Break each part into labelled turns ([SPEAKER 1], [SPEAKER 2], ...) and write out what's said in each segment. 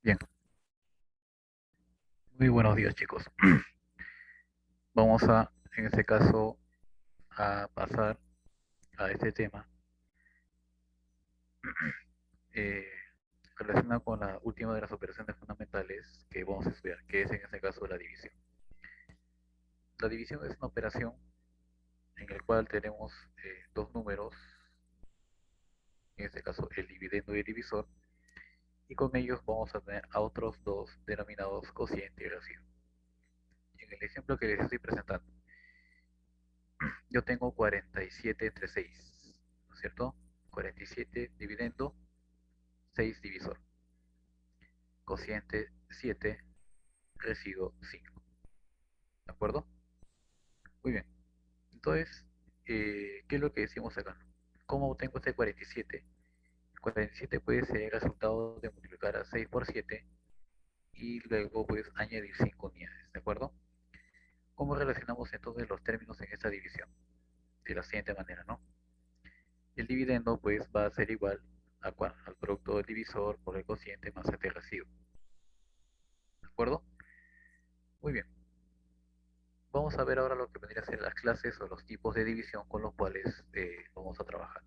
[SPEAKER 1] Bien, muy buenos días chicos. Vamos a, en este caso, a pasar a este tema eh, relacionado con la última de las operaciones fundamentales que vamos a estudiar, que es en este caso la división. La división es una operación en la cual tenemos dos números, en este caso el dividendo y el divisor, y con ellos vamos a tener a otros dos denominados cociente y residuo. En el ejemplo que les estoy presentando, yo tengo 47 entre 6, ¿no es cierto? 47 dividendo, 6 divisor. Cociente 7, residuo 5. ¿De acuerdo? Muy bien. Entonces, ¿qué es lo que decimos acá? ¿Cómo obtengo este 47? 47 puede ser el resultado de multiplicar a 6 por 7 y luego pues añadir 5 unidades. ¿De acuerdo? ¿Cómo relacionamos entonces los términos en esta división? De la siguiente manera, ¿no? El dividendo pues va a ser igual al producto del divisor por el cociente más este residuo. ¿De acuerdo? Muy bien. Vamos a ver ahora lo que vendría a ser las clases o los tipos de división con los cuales vamos a trabajar.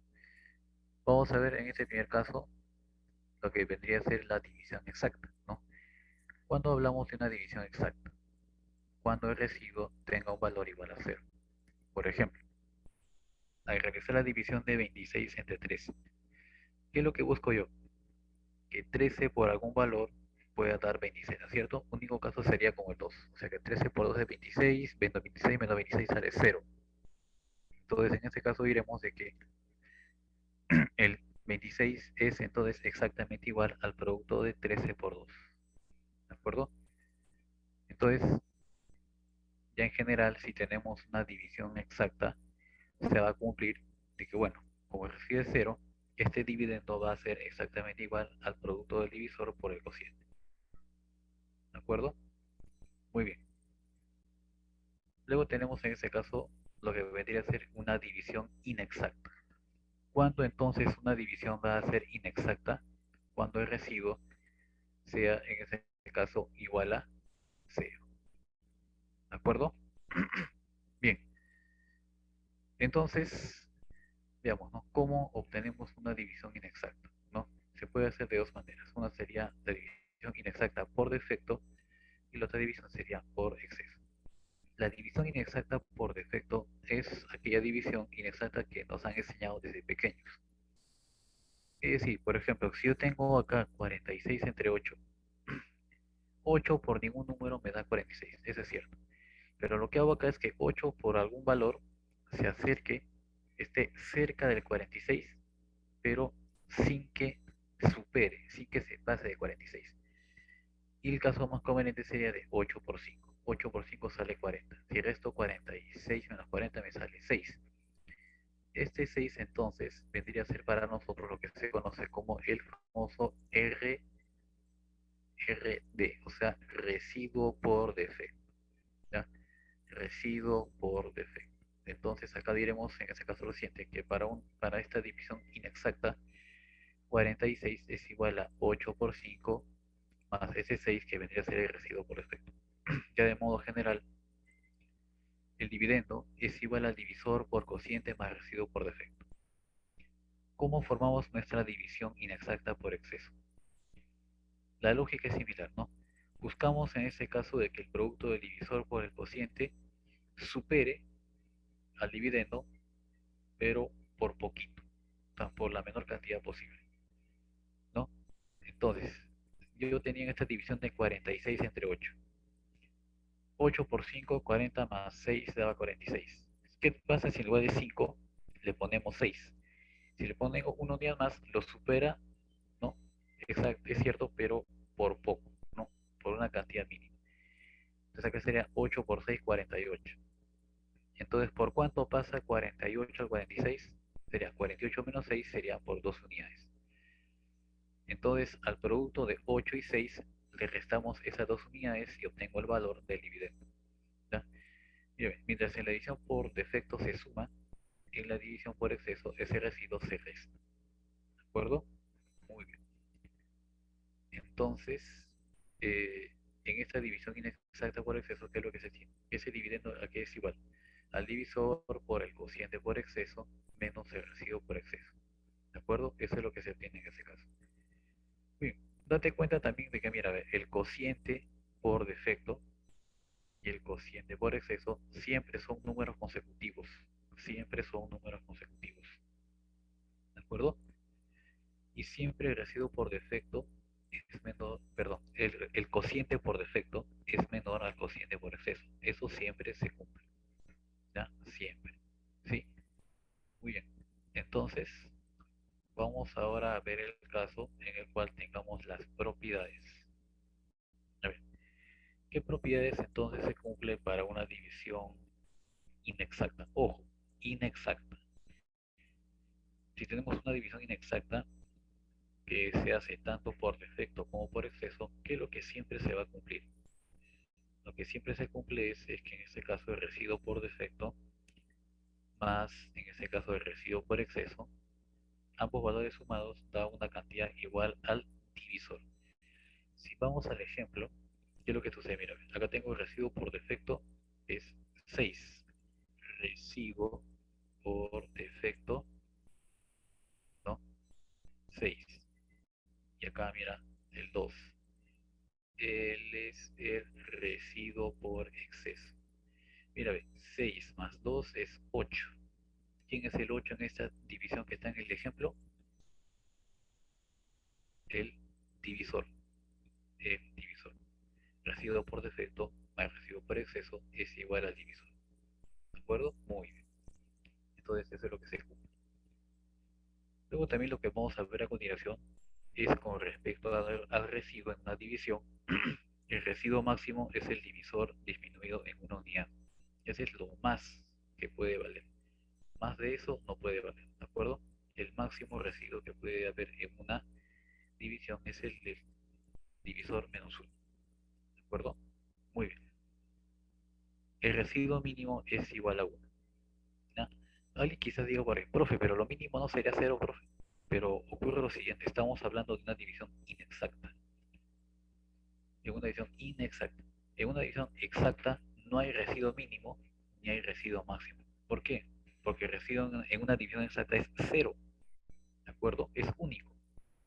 [SPEAKER 1] Vamos a ver en este primer caso lo que vendría a ser la división exacta, ¿no? Cuando hablamos de una división exacta, cuando el residuo tenga un valor igual a cero. Por ejemplo, al realizar la división de 26 entre 13, ¿qué es lo que busco yo? Que 13 por algún valor pueda dar 26, ¿no es cierto? Único caso sería como el 2, o sea que 13 por 2 es 26, menos 26 menos 26 sale cero. Entonces en este caso diremos de que el 26 es entonces exactamente igual al producto de 13 por 2. ¿De acuerdo? Entonces, ya en general, si tenemos una división exacta, se va a cumplir de que, bueno, como recibe cero, este dividendo va a ser exactamente igual al producto del divisor por el cociente. ¿De acuerdo? Muy bien. Luego tenemos en este caso lo que vendría a ser una división inexacta. ¿Cuándo entonces una división va a ser inexacta? Cuando el residuo sea en ese caso igual a cero. ¿De acuerdo? Bien, entonces, veamos, ¿no? ¿Cómo obtenemos una división inexacta? ¿No? Se puede hacer de dos maneras. Una sería la división inexacta por defecto y la otra división sería por exceso. La división inexacta por defecto es aquella división inexacta que nos han enseñado desde pequeños. Es decir, por ejemplo, si yo tengo acá 46 entre 8, 8 por ningún número me da 46, eso es cierto. Pero lo que hago acá es que 8 por algún valor se acerque, esté cerca del 46, pero sin que supere, sin que se pase de 46. Y el caso más conveniente sería de 8 por 5. 8 por 5 sale 40. Si resto 46 menos 40 me sale 6. Este 6 entonces vendría a ser para nosotros lo que se conoce como el famoso RD, o sea, residuo por defecto. ¿Ya? Residuo por defecto. Entonces acá diremos en este caso lo siguiente, que para esta división inexacta, 46 es igual a 8 por 5 más ese 6 que vendría a ser el residuo por defecto. Ya de modo general, el dividendo es igual al divisor por cociente más residuo por defecto. ¿Cómo formamos nuestra división inexacta por exceso? La lógica es similar, ¿no? Buscamos en este caso de que el producto del divisor por el cociente supere al dividendo, pero por poquito, o sea, por la menor cantidad posible, ¿no? Entonces, yo tenía en esta división de 46 entre 8. 8 por 5, 40 más 6 daba 46. ¿Qué pasa si en lugar de 5 le ponemos 6? Si le ponemos una unidad más, lo supera, ¿no? Exacto, es cierto, pero por poco, ¿no? Por una cantidad mínima. Entonces acá sería 8 por 6, 48. Entonces, ¿por cuánto pasa 48 al 46? Sería 48 menos 6, sería por 2 unidades. Entonces, al producto de 8 y 6 le restamos esas 2 unidades y obtengo el valor del dividendo. ¿Ya? Mientras en la división por defecto se suma, en la división por exceso ese residuo se resta. ¿De acuerdo? Muy bien. Entonces, eh, en esta división inexacta por exceso, ¿qué es lo que se tiene? Ese dividendo aquí es igual al divisor por el cociente por exceso menos el residuo por exceso. ¿De acuerdo? Eso es lo que se obtiene en ese caso. Bien, date cuenta también de que, mira, a ver, el cociente por defecto y el cociente por exceso siempre son números consecutivos. Siempre son números consecutivos. ¿De acuerdo? Y siempre el residuo por defecto es menor, perdón, el cociente por defecto es menor al cociente por exceso. Eso siempre se cumple. ¿Ya? Siempre. ¿Sí? Muy bien. Entonces, vamos ahora a ver el caso en el cual tengamos las propiedades. A ver, ¿qué propiedades entonces se cumplen para una división inexacta? Ojo, inexacta. Si tenemos una división inexacta que se hace tanto por defecto como por exceso, ¿qué es lo que siempre se va a cumplir? Lo que siempre se cumple es que en este caso el residuo por defecto más en este caso el residuo por exceso, ambos valores sumados da una cantidad igual al divisor. Si vamos al ejemplo, ¿qué es lo que sucede? Mira, acá tengo el residuo por defecto es 6. Residuo por defecto, ¿no? 6. Y acá mira el 2. Él es el residuo por exceso. Mira, ve, 6 más 2 es 8. ¿Quién es el 8 en esta división que está en el ejemplo? El divisor. El divisor. Residuo por defecto más residuo por exceso es igual al divisor. ¿De acuerdo? Muy bien. Entonces eso es lo que se cumple. Luego también lo que vamos a ver a continuación es con respecto al residuo en una división. El residuo máximo es el divisor disminuido en una unidad. Ese es lo más que puede valer. Más de eso no puede valer, ¿de acuerdo? El máximo residuo que puede haber en una división es el del divisor menos 1, ¿de acuerdo? Muy bien. El residuo mínimo es igual a 1. ¿Ya? Alguien quizás diga por ahí, profe, pero lo mínimo no sería 0, profe. Pero ocurre lo siguiente, estamos hablando de una división inexacta. En una división inexacta. En una división exacta no hay residuo mínimo ni hay residuo máximo. ¿Por qué? Porque el residuo en una división exacta es 0, ¿de acuerdo? Es único,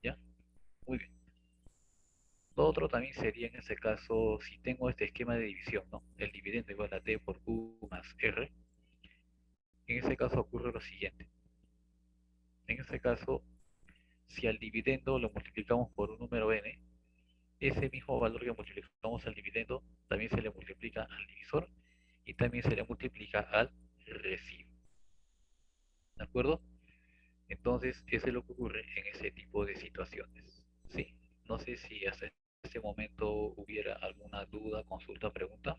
[SPEAKER 1] ¿ya? Muy bien. Lo otro también sería en ese caso, si tengo este esquema de división, ¿no? El dividendo igual a D por Q más R. En ese caso ocurre lo siguiente. En ese caso, si al dividendo lo multiplicamos por un número n, ese mismo valor que multiplicamos al dividendo también se le multiplica al divisor y también se le multiplica al residuo. ¿De acuerdo? Entonces, eso es lo que ocurre en ese tipo de situaciones. ¿Sí? No sé si hasta este momento hubiera alguna duda, consulta, pregunta.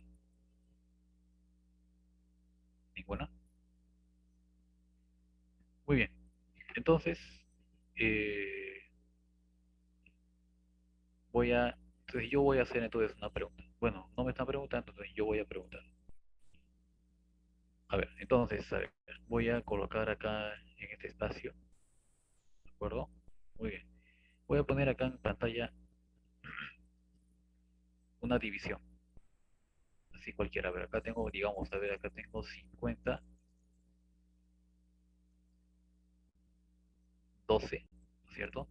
[SPEAKER 1] ¿Ninguna? Muy bien. Entonces, eh, entonces yo voy a hacer entonces una pregunta. Bueno, no me están preguntando, entonces yo voy a preguntar. A ver, entonces, a ver, voy a colocar acá en este espacio, ¿de acuerdo? Muy bien. Voy a poner acá en pantalla una división, así cualquiera. A ver, acá tengo, digamos, a ver, acá tengo 50, 12, ¿no es cierto?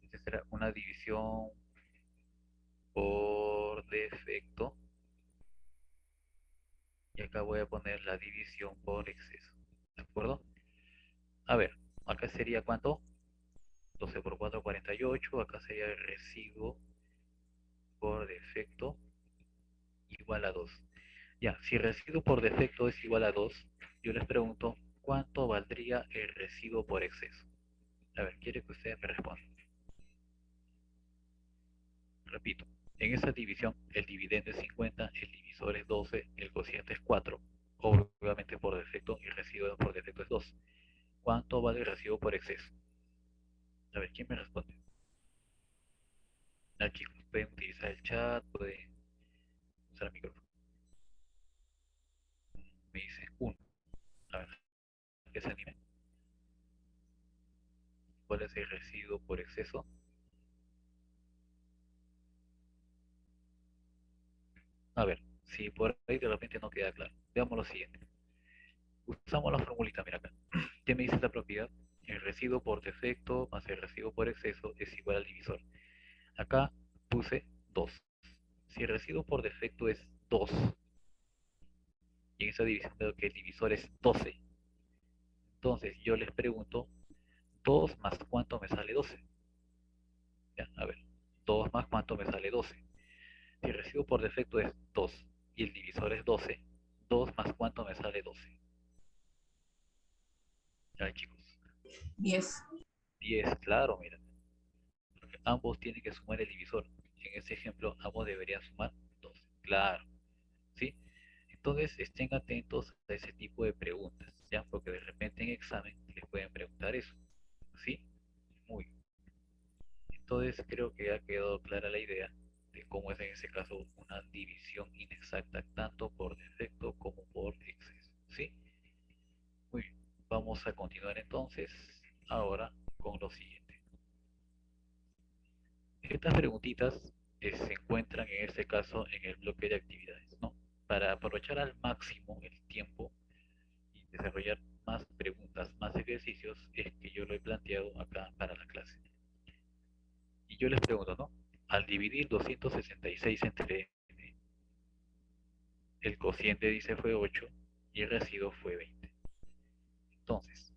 [SPEAKER 1] Esta será una división por defecto. Y acá voy a poner la división por exceso, ¿de acuerdo? A ver, acá sería ¿cuánto? 12 por 4, 48. Acá sería el residuo por defecto igual a 2. Ya, si el residuo por defecto es igual a 2, yo les pregunto, ¿cuánto valdría el residuo por exceso? A ver, quiero que ustedes me respondan. Repito, en esa división el dividendo es 50, el divisor es 12, el cociente es 4. Obviamente por defecto el residuo por defecto es 2. ¿Cuánto vale el residuo por exceso? A ver, ¿quién me responde? Aquí pueden utilizar el chat, pueden usar el micrófono. Me dicen 1. A ver, que se anime. ¿Cuál es el residuo por exceso? A ver, si por ahí de repente no queda claro, veamos lo siguiente. Usamos la formulita, mira acá. ¿Qué me dice esta propiedad? El residuo por defecto más el residuo por exceso es igual al divisor. Acá puse 2. Si el residuo por defecto es 2 y en esa división veo que el divisor es 12, entonces yo les pregunto, 2 más cuánto me sale 12. Ya, a ver, 2 más cuánto me sale 12. Si el residuo por defecto es 2 y el divisor es 12, 2 más cuánto me sale 12. Ya, chicos,
[SPEAKER 2] 10.
[SPEAKER 1] 10, claro, mira, porque ambos tienen que sumar el divisor. En este ejemplo, ambos deberían sumar 12. Claro, ¿sí? Entonces, estén atentos a ese tipo de preguntas, ¿ya? Porque de repente en examen les pueden preguntar eso, ¿sí? Muy bien. Entonces, creo que ha quedado clara la idea de cómo es en ese caso una división inexacta, tanto por defecto como por exceso, ¿sí? Muy bien. Vamos a continuar entonces ahora con lo siguiente. Estas preguntitas se encuentran en este caso en el bloque de actividades, ¿no? Para aprovechar al máximo el tiempo y desarrollar más preguntas, más ejercicios, es que yo lo he planteado acá para la clase. Y yo les pregunto, ¿no? Al dividir 266 entre n, el cociente dice fue 8 y el residuo fue 20. Entonces,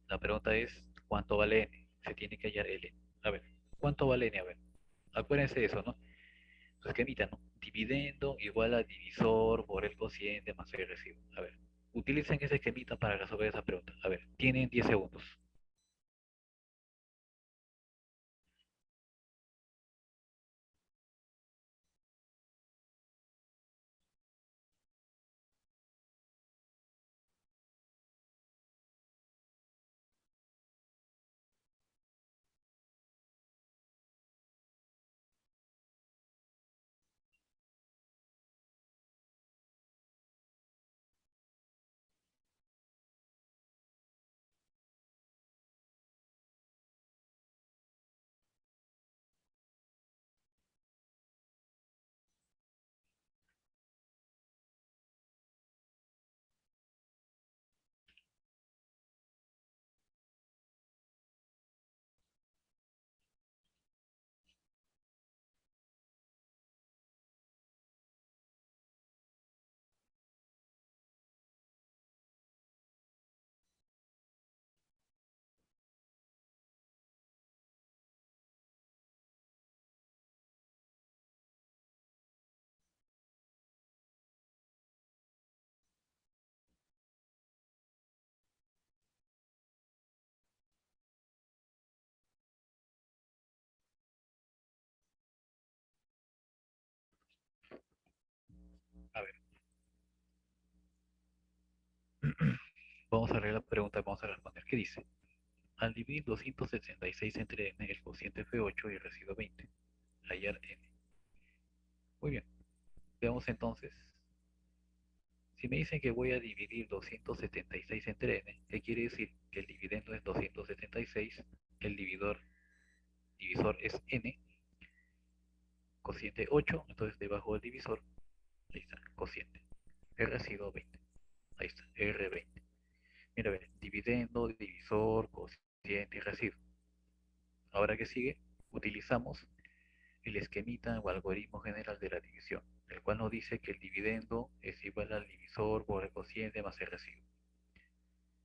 [SPEAKER 1] la pregunta es, ¿cuánto vale n? Se tiene que hallar el n. A ver, ¿cuánto vale n? A ver, acuérdense de eso, ¿no? Su esquemita, ¿no? Dividendo igual a divisor por el cociente más el residuo. A ver, utilicen ese esquemita para resolver esa pregunta. A ver, tienen 10 segundos. A ver, vamos a leer la pregunta, vamos a responder. ¿Qué dice? Al dividir 266 entre n, el cociente fue 8 y el residuo 20. Hallar n. Muy bien, veamos entonces. Si me dicen que voy a dividir 276 entre n, ¿qué quiere decir? Que el dividendo es 276, el divisor es n, cociente 8, entonces debajo del divisor, ahí está, cociente. El residuo 20, ahí está, R20. Mira, a ver, dividendo, divisor, cociente y residuo. Ahora que sigue, utilizamos el esquemita o algoritmo general de la división, el cual nos dice que el dividendo es igual al divisor por el cociente más el residuo.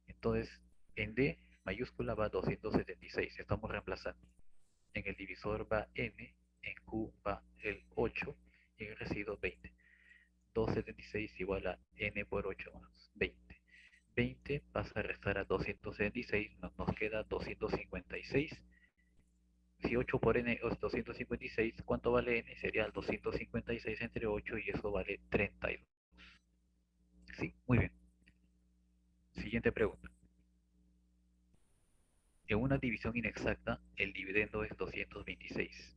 [SPEAKER 1] Entonces, en D mayúscula va 276, estamos reemplazando. En el divisor va n, en Q va el 8 y en el residuo 20. 276 igual a n por 8 más 20. 20 pasa a restar a 276, nos queda 256. Si 8 por n es 256, ¿cuánto vale n? Sería el 256 entre 8 y eso vale 32. Sí, muy bien. Siguiente pregunta. En una división inexacta, el dividendo es 226,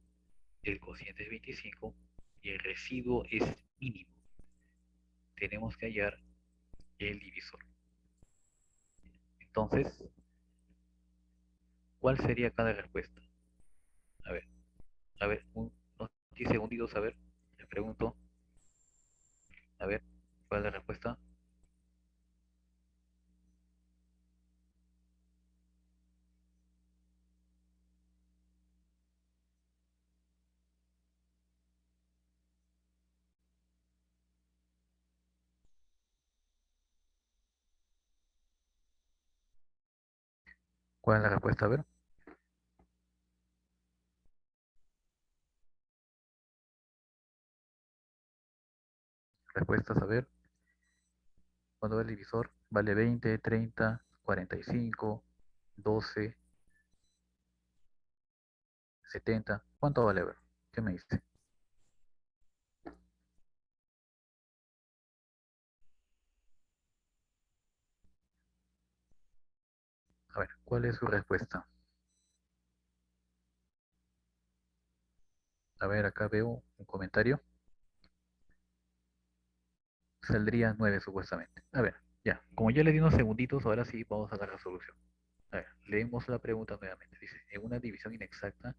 [SPEAKER 1] el cociente es 25 y el residuo es mínimo. Tenemos que hallar el divisor. Entonces, ¿cuál sería cada respuesta? A ver, unos 10 segunditos, a ver, les pregunto. A ver, ¿cuál es la respuesta? ¿Cuál es la respuesta? A ver, respuestas, a ver. ¿Cuánto vale el divisor? Vale 20, 30, 45, 12, 70. ¿Cuánto vale? A ver, ¿qué me dice? A ver, ¿cuál es su respuesta? A ver, acá veo un comentario. Saldría 9 supuestamente. A ver, ya. Como ya le di unos segunditos, ahora sí vamos a dar la solución. A ver, leemos la pregunta nuevamente. Dice, en una división inexacta,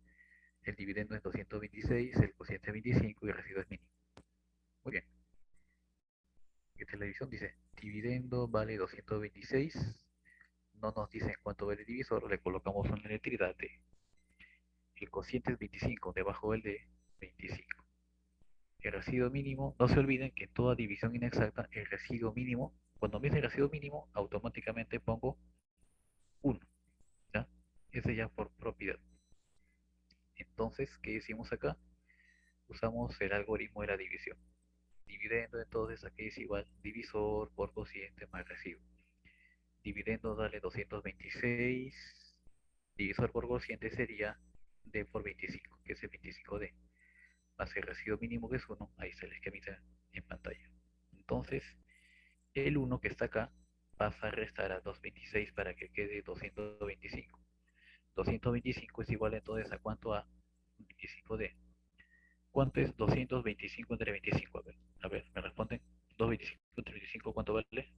[SPEAKER 1] el dividendo es 226, el cociente es 25 y el residuo es mínimo. Muy bien. Esta es la división. Dice, dividendo vale 226. No nos dicen cuánto vale el divisor. Le colocamos una letrita de. El cociente es 25, debajo del de 25. El residuo mínimo, no se olviden que en toda división inexacta, el residuo mínimo, cuando me dice el residuo mínimo, automáticamente pongo 1, ¿ya? Ese ya por propiedad. Entonces, ¿qué decimos acá? Usamos el algoritmo de la división. Dividendo, entonces aquí es igual divisor por cociente más residuo. Dividendo dale 226. Divisor por cociente sería d por 25, que es el 25d. Más el residuo mínimo que es 1, ahí se les esquemita en pantalla. Entonces, el 1 que está acá pasa a restar a 226 para que quede 225. 225 es igual entonces a cuánto, a 25D. ¿Cuánto es 225 entre 25? A ver, me responden. 225 entre 25, ¿cuánto vale?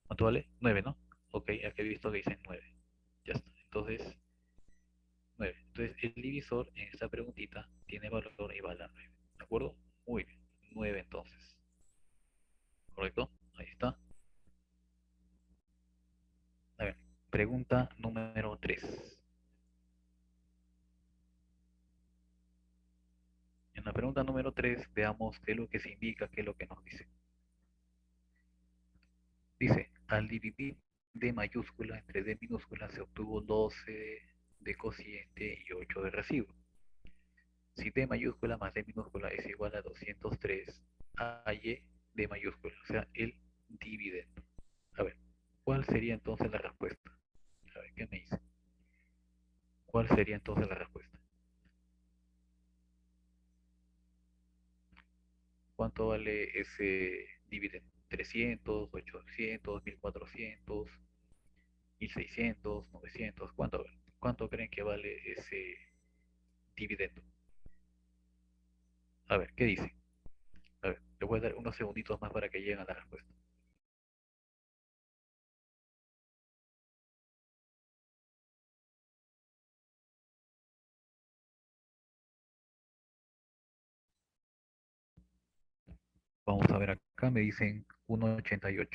[SPEAKER 1] ¿Cuánto vale? 9, ¿no? Ok, aquí he visto que dicen 9. Ya está. Entonces, 9. Entonces, el divisor en esta preguntita tiene valor igual a 9. ¿De acuerdo? Muy bien. 9 entonces. ¿Correcto? Ahí está. A ver, pregunta número 3. En la pregunta número 3 veamos qué es lo que se indica, qué es lo que nos dice. Dice, al dividir D mayúscula entre D minúscula se obtuvo 12 de cociente y 8 de residuo. Si D mayúscula más D minúscula es igual a 203, hay D mayúscula, o sea, el dividendo. A ver, ¿cuál sería entonces la respuesta? A ver, ¿qué me dice? ¿Cuál sería entonces la respuesta? ¿Cuánto vale ese dividendo? 300, 800, 1400, 1600, 900. ¿Cuánto creen que vale ese dividendo? A ver, ¿qué dice? A ver, le voy a dar unos segunditos más para que lleguen a la respuesta. Vamos a ver acá, me dicen 1,88.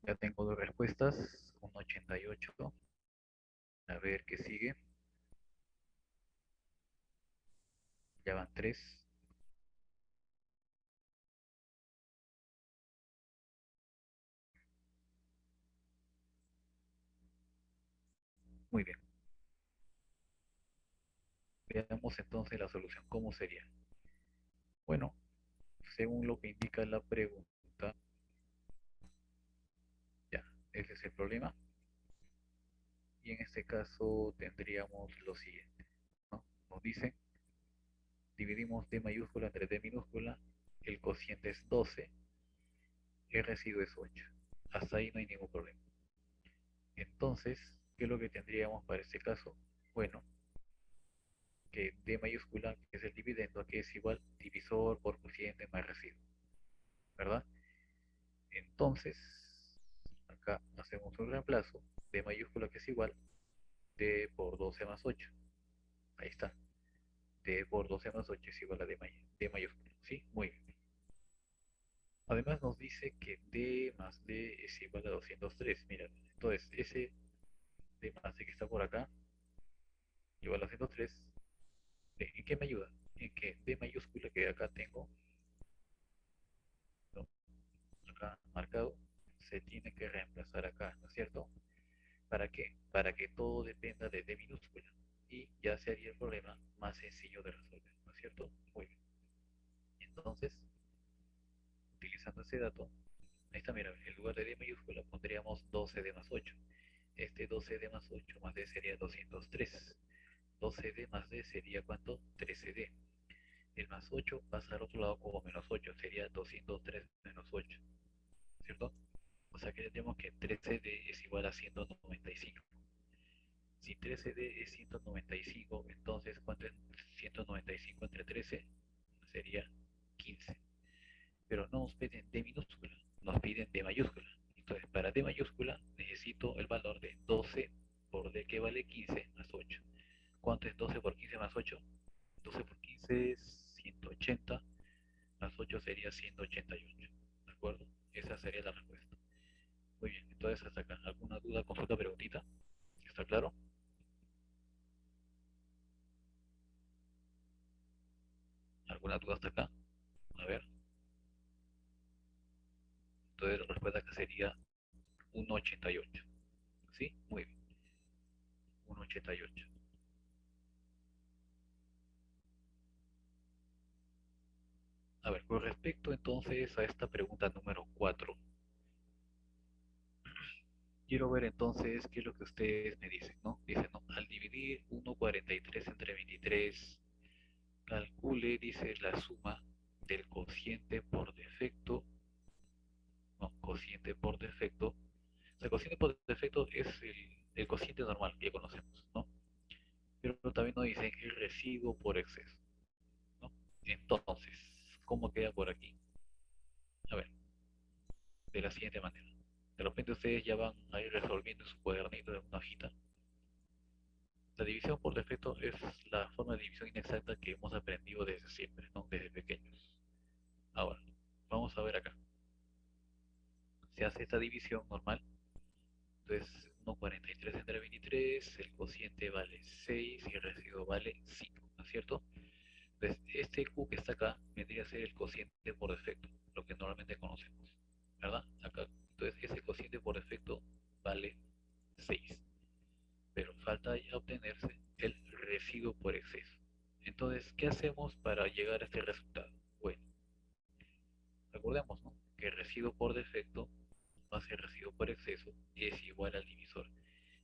[SPEAKER 1] Ya tengo dos respuestas, 1,88. A ver qué sigue. Ya van tres. Muy bien. Veamos entonces la solución. ¿Cómo sería? Bueno, según lo que indica la pregunta, ya, ese es el problema. Y en este caso tendríamos lo siguiente, ¿no? Nos dice, dividimos D mayúscula entre D minúscula, el cociente es 12, el residuo es 8. Hasta ahí no hay ningún problema. Entonces, ¿qué es lo que tendríamos para este caso? Bueno, que D mayúscula, que es el dividendo, aquí es igual divisor por cociente más residuo, ¿verdad? Entonces, acá hacemos un reemplazo, D mayúscula que es igual D por 12 más 8. Ahí está. D por 12 más 8 es igual a D mayúscula. ¿Sí? Muy bien. Además nos dice que D más D es igual a 203. Mira, entonces ese D más D que está por acá, igual a 203. ¿En qué me ayuda? En que D mayúscula que acá tengo, ¿no? Acá marcado, se tiene que reemplazar acá, ¿no es cierto? ¿Para qué? Para que todo dependa de D minúscula. Y ya sería el problema más sencillo de resolver, ¿no es cierto? Muy bien. Entonces, utilizando ese dato, ahí está, mira, en lugar de D mayúscula pondríamos 12D más 8. Este 12D más 8 más D sería 203. 12D más D sería ¿cuánto? 13D. El más 8 pasa al otro lado como menos 8, sería 203 menos 8, ¿cierto? O sea que ya tenemos que 13D es igual a 195. Si 13D es 195, entonces ¿cuánto es 195 entre 13? Sería 15. Pero no nos piden D minúscula, nos piden D mayúscula. Entonces, para D mayúscula necesito el valor de 12 por D que vale 15 más 8. ¿Cuánto es 12 por 15 más 8? 12 por 15 es 180, más 8 sería 188. ¿De acuerdo? Esa sería la respuesta. Muy bien, entonces hasta acá. ¿Alguna duda, consulta, preguntita? ¿Está claro? ¿Alguna duda hasta acá? A ver. Entonces la respuesta acá sería 1,88. ¿Sí? Muy bien. 1,88. A ver, con respecto entonces a esta pregunta número 4, quiero ver entonces qué es lo que ustedes me dicen, ¿no? Dicen, ¿no? Al dividir 1,43 entre 23, calcule, dice, la suma del cociente por defecto, no, cociente por defecto. O sea, el cociente por defecto es el cociente normal que ya conocemos, ¿no? Pero también nos dicen el residuo por exceso, ¿no? Entonces, ¿cómo queda por aquí? A ver, de la siguiente manera. De repente ustedes ya van a ir resolviendo en su cuadernito de una hojita. La división por defecto es la forma de división inexacta que hemos aprendido desde siempre, ¿no? Desde pequeños. Ahora, vamos a ver acá. Se hace esta división normal. Entonces, 1,43 entre 23, el cociente vale 6 y el residuo vale 5, ¿no es cierto? Entonces, este Q que está acá vendría a ser el cociente por defecto, lo que normalmente conocemos, ¿verdad? Acá. Entonces, ese cociente por defecto vale 6, pero falta ya obtenerse el residuo por exceso. Entonces, ¿qué hacemos para llegar a este resultado? Bueno, recordemos, ¿no? Que el residuo por defecto más el residuo por exceso es igual al divisor.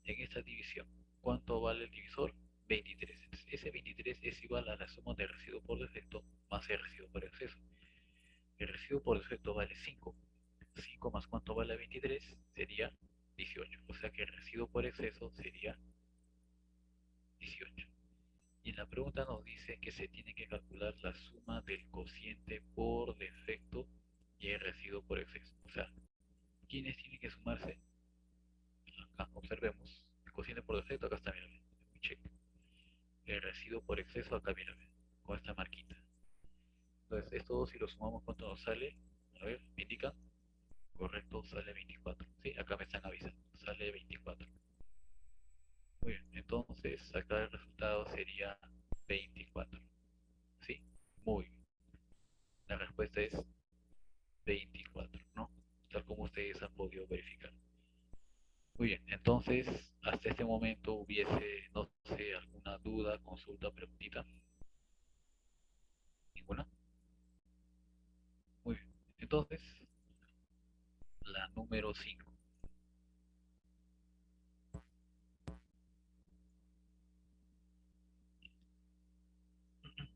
[SPEAKER 1] En esta división, ¿cuánto vale el divisor? 23. Entonces, ese 23 es igual a la suma del residuo por defecto más el residuo por exceso. El residuo por defecto vale 5. 5 más cuánto vale 23 sería 18. O sea que el residuo por exceso sería 18. Y en la pregunta nos dice que se tiene que calcular la suma del cociente por defecto y el residuo por exceso. O sea, ¿quiénes tienen que sumarse? Acá, observemos. El cociente por defecto, acá está, mira, un check. El residuo por exceso, acá, mira, con esta marquita. Entonces, esto si lo sumamos, ¿cuánto nos sale? A ver, ¿me indican? Correcto, sale 24. Sí, acá me están avisando. Sale 24. Muy bien, entonces acá el resultado sería 24. Sí, muy bien. La respuesta es 24, ¿no? Tal como ustedes han podido verificar. Muy bien, entonces hasta este momento hubiese, no sé, alguna duda, consulta, preguntita. ¿Ninguna? Muy bien. Entonces, la número 5.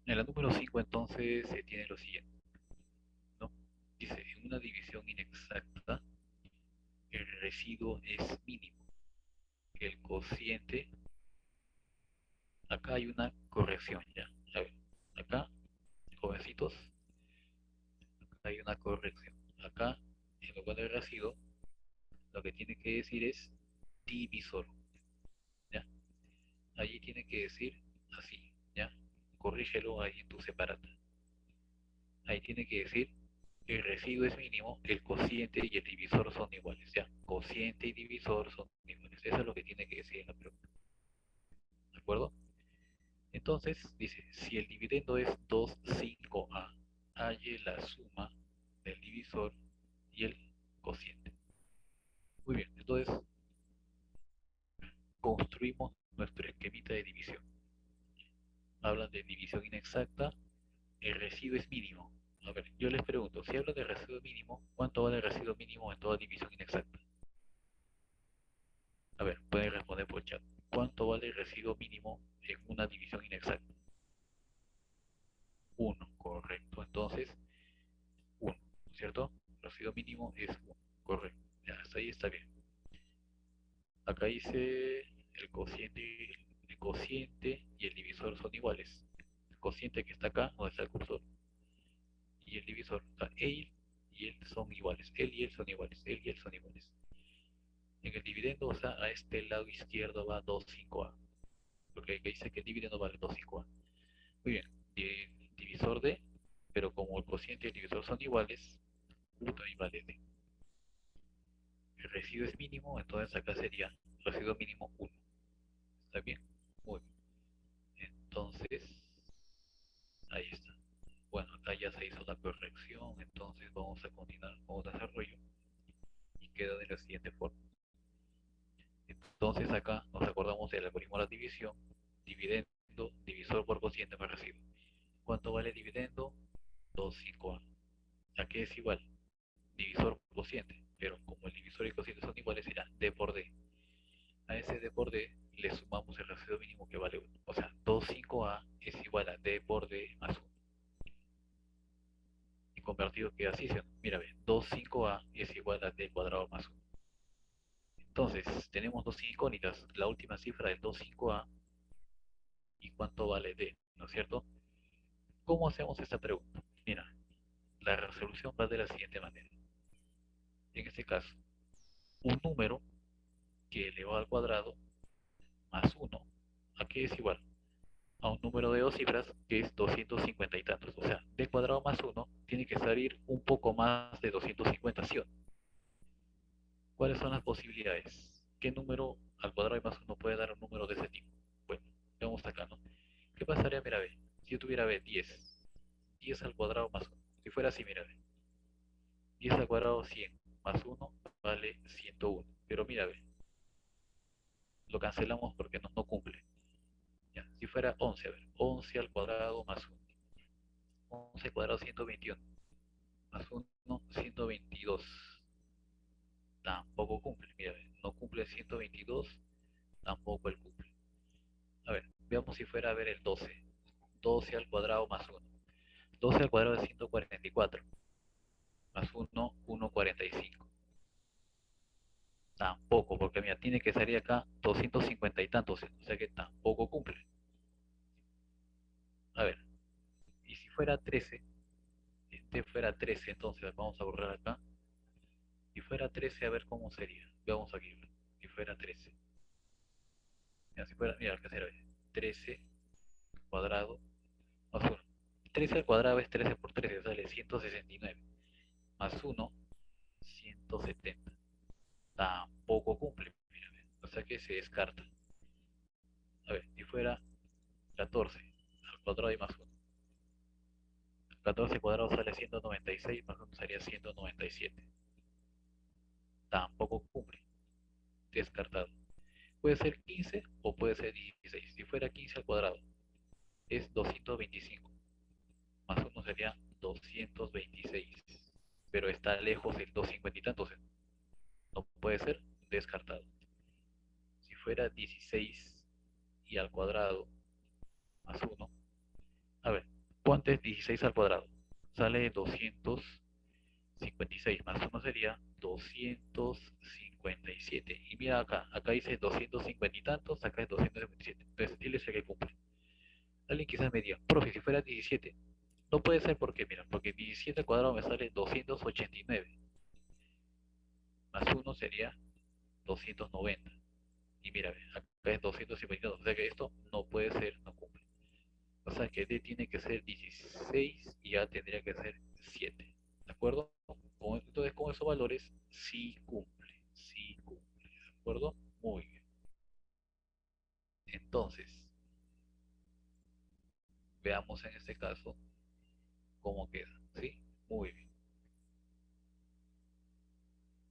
[SPEAKER 1] En la número 5 entonces se tiene lo siguiente, ¿no? Dice, en una división inexacta, el residuo es mínimo. El cociente, acá hay una corrección ya. A ver, acá, jovencitos, hay una corrección. Acá, en lugar de residuo, lo que tiene que decir es divisor, ¿ya? Allí tiene que decir así, ¿ya? corrígelo ahí en tu separata. Ahí tiene que decir el residuo es mínimo, el cociente y el divisor son iguales. Ya, cociente y divisor son iguales. Eso es lo que tiene que decir en la pregunta. ¿De acuerdo? Entonces, dice, si el dividendo es 2,5a, halle la suma del divisor y el cociente. Muy bien, entonces construimos nuestro esquemita de división. Hablan de división inexacta, el residuo es mínimo. A ver, yo les pregunto, si hablo de residuo mínimo, ¿cuánto vale el residuo mínimo en toda división inexacta? A ver, pueden responder por chat. ¿Cuánto vale el residuo mínimo en una división inexacta? 1, correcto. Entonces, 1, ¿cierto? El residuo mínimo es 1, correcto. Ya, hasta ahí está bien. Acá dice el cociente y el divisor son iguales. El cociente que está acá, donde está el cursor, y el divisor, o sea, él y él son iguales. Él y él son iguales. Él y él son iguales. En el dividendo, o sea, a este lado izquierdo va 2,5a. Porque dice que el dividendo vale 2,5a. Muy bien. Divisor de, pero como el cociente y el divisor son iguales, u también vale d. El residuo es mínimo, entonces acá sería residuo mínimo 1. ¿Está bien? Muy bien. Entonces, ahí está. Bueno, acá ya se hizo la corrección, entonces vamos a continuar con el desarrollo y queda de la siguiente forma. Entonces acá nos acordamos del algoritmo de la división, dividendo, divisor por cociente más residuo. ¿Cuánto vale el dividendo? 2,5a. Aquí es igual, divisor por cociente, pero como el divisor y el cociente son iguales, será d por d. A ese d por d le sumamos el residuo mínimo que vale 1. O sea, 2,5a es igual a d por d más 1. Y convertido queda así, ¿sí? Mira, ve, 2,5a es igual a d cuadrado más 1. Entonces, tenemos dos incógnitas, la última cifra del 2,5a y cuánto vale d, ¿no es cierto? ¿Cómo hacemos esta pregunta? Mira, la resolución va de la siguiente manera. En este caso, un número que elevado al cuadrado más 1, aquí es igual a un número de dos cifras que es 250 y tantos. O sea, d cuadrado más 1 tiene que salir un poco más de 250, ¿sí o no? ¿Cuáles son las posibilidades? ¿Qué número al cuadrado de más 1 puede dar un número de ese tipo? Bueno, veamos acá, ¿no? ¿Qué pasaría, mira, ve? Si yo tuviera, ve, 10 al cuadrado más 1. Si fuera así, mira, ve. 10 al cuadrado 100 más 1 vale 101. Pero mira, ve, lo cancelamos porque no cumple. Ya, si fuera 11, a ver, 11 al cuadrado más 1. 11 al cuadrado 121 más 1, 122. Tampoco cumple, mira, ve, no cumple 122, tampoco el cumple. A ver, veamos si fuera a ver el 12. 12 al cuadrado más 1. 12 al cuadrado es 144. Más 1, 145. Tampoco, porque mira, tiene que salir acá 250 y tantos, o sea que tampoco cumple. A ver, y si fuera 13, este fuera 13, entonces vamos a borrar acá. Si fuera 13, a ver cómo sería. Veamos aquí. Si fuera 13. Mira, si fuera, mira, acá será 13 cuadrado más 1. 13 al cuadrado es 13 por 13, sale 169. Más 1, 170. Tampoco cumple, mira, o sea que se descarta. A ver, si fuera 14 al cuadrado y más 1. 14 cuadrado sale 196, más 1 sería 197. Tampoco cumple, descartado. Puede ser 15 o puede ser 16. Si fuera 15 al cuadrado, es 225. Más 1 sería 226. Pero está lejos del 250 y tantos. No puede ser, descartado. Si fuera 16 y al cuadrado más 1. A ver, ¿cuánto es 16 al cuadrado? Sale 256, más 1 sería 257. Y mira acá, acá dice 250 y tantos, acá es 257. Entonces, él es el que cumple. Alguien quizás me diga, profe, si fuera 17, no puede ser porque, mira, porque 17 al cuadrado me sale 289. Más 1 sería 290. Y mira, acá es 252. O sea que esto no puede ser, no cumple. O O sea que D tiene que ser 16 y A tendría que ser 7. ¿De acuerdo? Entonces con esos valores sí cumple. Sí cumple. ¿De acuerdo? Muy bien. Entonces, veamos en este caso cómo queda. ¿Sí? Muy bien.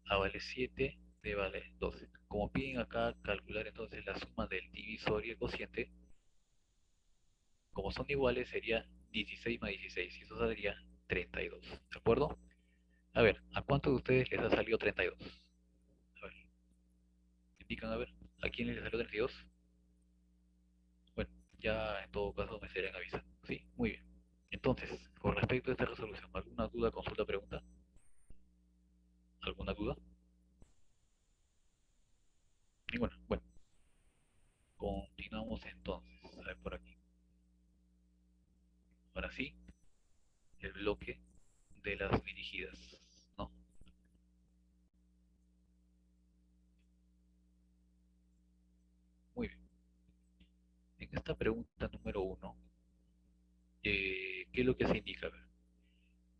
[SPEAKER 1] A vale 7, D vale 12. Como piden acá calcular entonces la suma del divisor y el cociente, como son iguales sería 16 más 16 y eso saldría 32. ¿De acuerdo? A ver, ¿a cuántos de ustedes les ha salido 32? A ver, indican a ver, ¿a quién les salió 32? Bueno, ya en todo caso me serán avisando. Sí, muy bien. Entonces, con respecto a esta resolución, ¿alguna duda, consulta, pregunta? ¿Alguna duda? Ninguna. Bueno, continuamos entonces. A ver por aquí. Ahora sí, el bloque de las dirigidas, ¿no? Muy bien. En esta pregunta número uno, ¿qué es lo que se indica? A ver,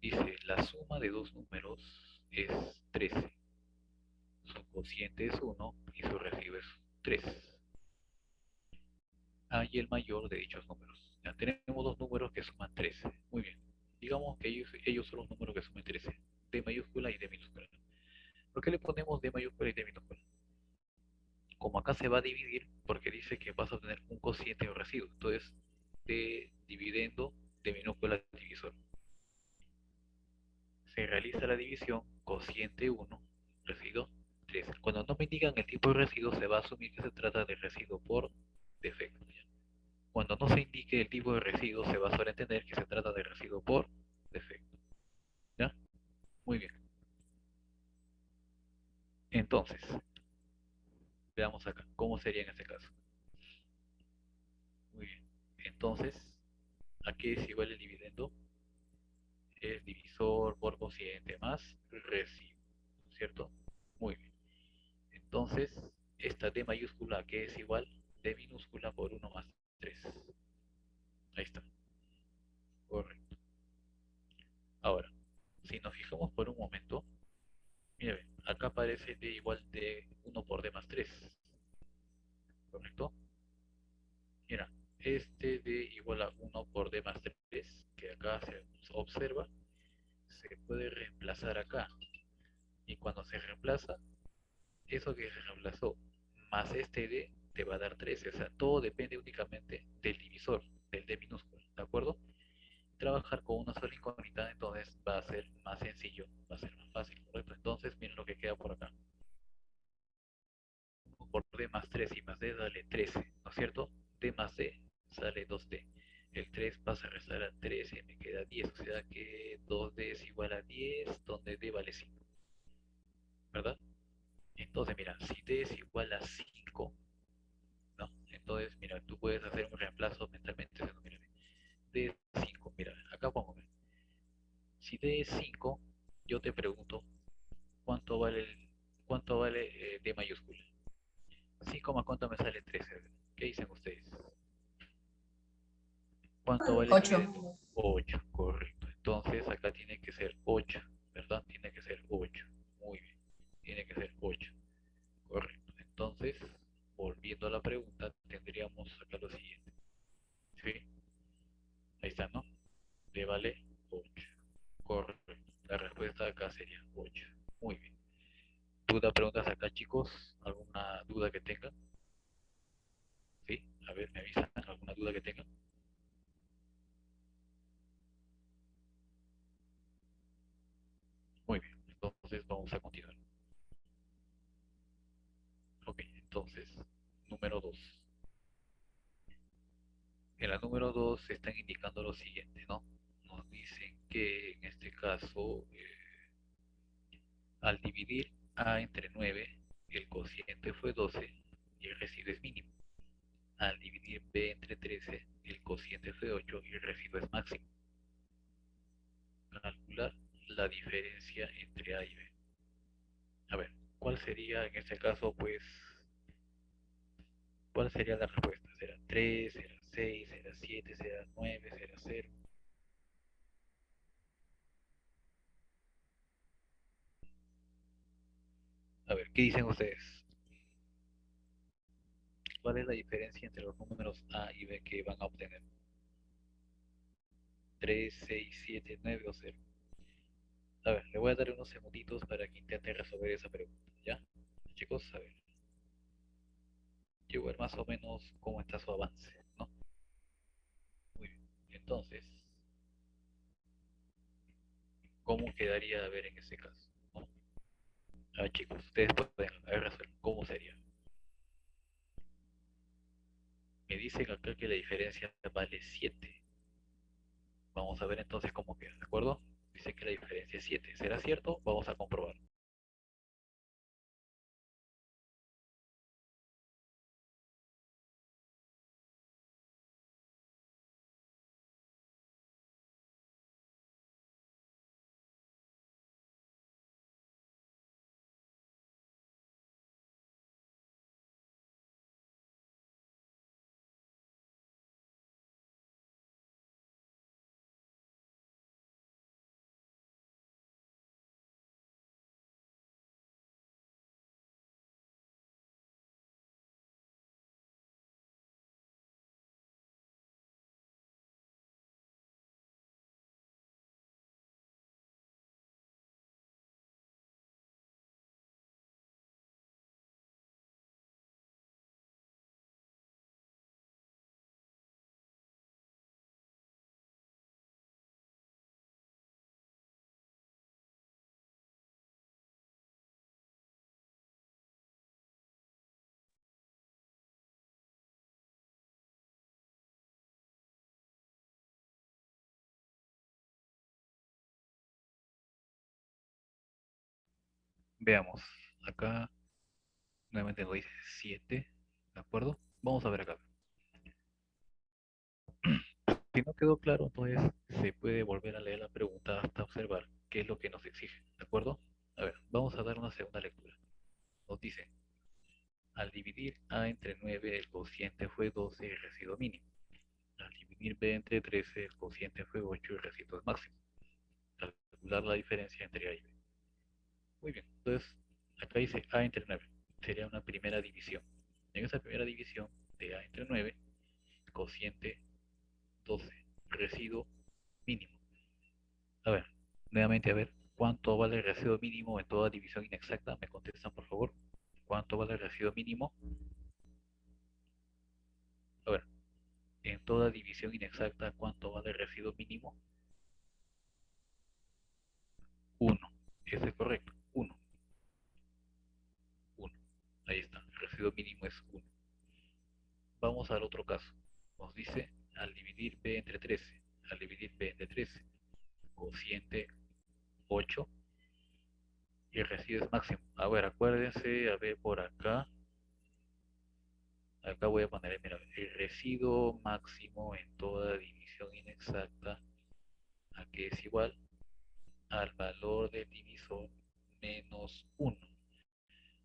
[SPEAKER 1] dice, la suma de dos números es 13. Su cociente es uno y su residuo es 3. A y el mayor de dichos números. Ya tenemos dos números que suman 13. Muy bien. Digamos que ellos son los números que suman 13. D mayúscula y D minúscula. ¿Por qué le ponemos D mayúscula y D minúscula? Como acá se va a dividir, porque dice que vas a obtener un cociente o residuo. Entonces, D dividendo, D minúscula divisor. Se realiza la división cociente 1, residuo 3. Cuando no me indican el tipo de residuo, se va a asumir que se trata de residuo por defecto. Cuando no se indique el tipo de residuo, se va a sobreentender que se trata de residuo por defecto. ¿Ya? Muy bien. Entonces, veamos acá. ¿Cómo sería en este caso? Muy bien. Entonces, ¿a qué es igual el dividendo? Es divisor por cociente más residuo. ¿Cierto? Muy bien. Entonces, esta D mayúscula, ¿a qué es igual? D minúscula por uno más 3. Ahí está. Correcto. Ahora, si nos fijamos por un momento, mira, acá aparece D igual de uno por D más 3. ¿Correcto? Mira, este D igual a uno por D más 3, que acá se observa, se puede reemplazar acá. Y cuando se reemplaza, eso que se reemplazó más este D te va a dar 13. O sea, todo depende únicamente del divisor, del D minúsculo. ¿De acuerdo? Trabajar con una sola incógnita, entonces va a ser más sencillo, va a ser más fácil, ¿correcto? Entonces, miren lo que queda por acá. Por D más 3 y más D dale 13, ¿no es cierto? D más D sale 2D. El 3 pasa a restar a 13, me queda 10, o sea que 2D es igual a 10, donde D vale 5, ¿verdad? Entonces, mira, si D es igual a 5, ¿no? Entonces, mira, tú puedes hacer un reemplazo mentalmente, mira, D es 5, mira, acá pongo, si D es 5, yo te pregunto, ¿cuánto vale, cuánto vale D mayúscula? 5 más cuánto me sale 13. ¿Qué dicen ustedes? ¿Cuánto vale el
[SPEAKER 2] 8.
[SPEAKER 1] dividendo? 8, correcto. Entonces acá tiene que ser 8, ¿verdad? Tiene que ser 8. Muy bien. Tiene que ser 8, correcto. Entonces, volviendo a la pregunta, tendríamos acá lo siguiente. ¿Sí? Ahí está, ¿no? Le vale 8. Correcto. La respuesta acá sería 8. Muy bien. ¿Duda, preguntas acá, chicos? ¿Alguna duda que tengan? ¿Sí? A ver, me avisan. ¿Alguna duda que tengan? Muy bien. Entonces vamos a continuar. Ok, entonces, número 2. En la número 2 se están indicando lo siguiente, ¿no? Nos dicen que en este caso, al dividir A entre 9, el cociente fue 12 y el residuo es mínimo. Al dividir B entre 13, el cociente fue 8 y el residuo es máximo. Calcular la diferencia entre A y B. A ver, ¿cuál sería en este caso, pues, cuál sería la respuesta? ¿Será 3? ¿Será 6? ¿Será 7? ¿Será 9? ¿Será cero? A ver, ¿qué dicen ustedes? ¿Cuál es la diferencia entre los números A y B que van a obtener? 3, 6, 7, 9 o cero. A ver, le voy a dar unos segunditos para que intente resolver esa pregunta, ¿ya? Chicos, a ver, quiero ver más o menos cómo está su avance, ¿no? Muy bien. Entonces, ¿cómo quedaría a ver en ese caso? ¿No? A ver, chicos, ustedes pueden a ver, resuelven. ¿Cómo sería? Me dicen acá que la diferencia vale 7. Vamos a ver entonces cómo queda, ¿de acuerdo? Dice que la diferencia es 7. ¿Será cierto? Vamos a comprobar. Veamos. Acá nuevamente nos dice 7, ¿de acuerdo? Vamos a ver acá. Si no quedó claro, entonces se puede volver a leer la pregunta hasta observar qué es lo que nos exige, ¿de acuerdo? A ver, vamos a dar una segunda lectura. Nos dice, al dividir A entre 9, el cociente fue 12 y el residuo mínimo. Al dividir B entre 13, el cociente fue 8 y el residuo es máximo. Calcular la diferencia entre A y B. Muy bien, entonces acá dice A entre 9. Sería una primera división. En esa primera división de A entre 9, cociente 12, residuo mínimo. A ver, nuevamente a ver, ¿cuánto vale el residuo mínimo en toda división inexacta? ¿Me contestan, por favor? ¿Cuánto vale el residuo mínimo? A ver, en toda división inexacta, ¿cuánto vale el residuo mínimo? Uno. Eso es correcto. Uno. Uno. Ahí está. El residuo mínimo es uno. Vamos al otro caso. Nos dice, al dividir B entre 13, al dividir B entre 13, cociente 8 y el residuo es máximo. A ver, acuérdense, a ver por acá. Acá voy a poner, mira, el residuo máximo en toda división inexacta, a que es igual al valor del divisor menos uno.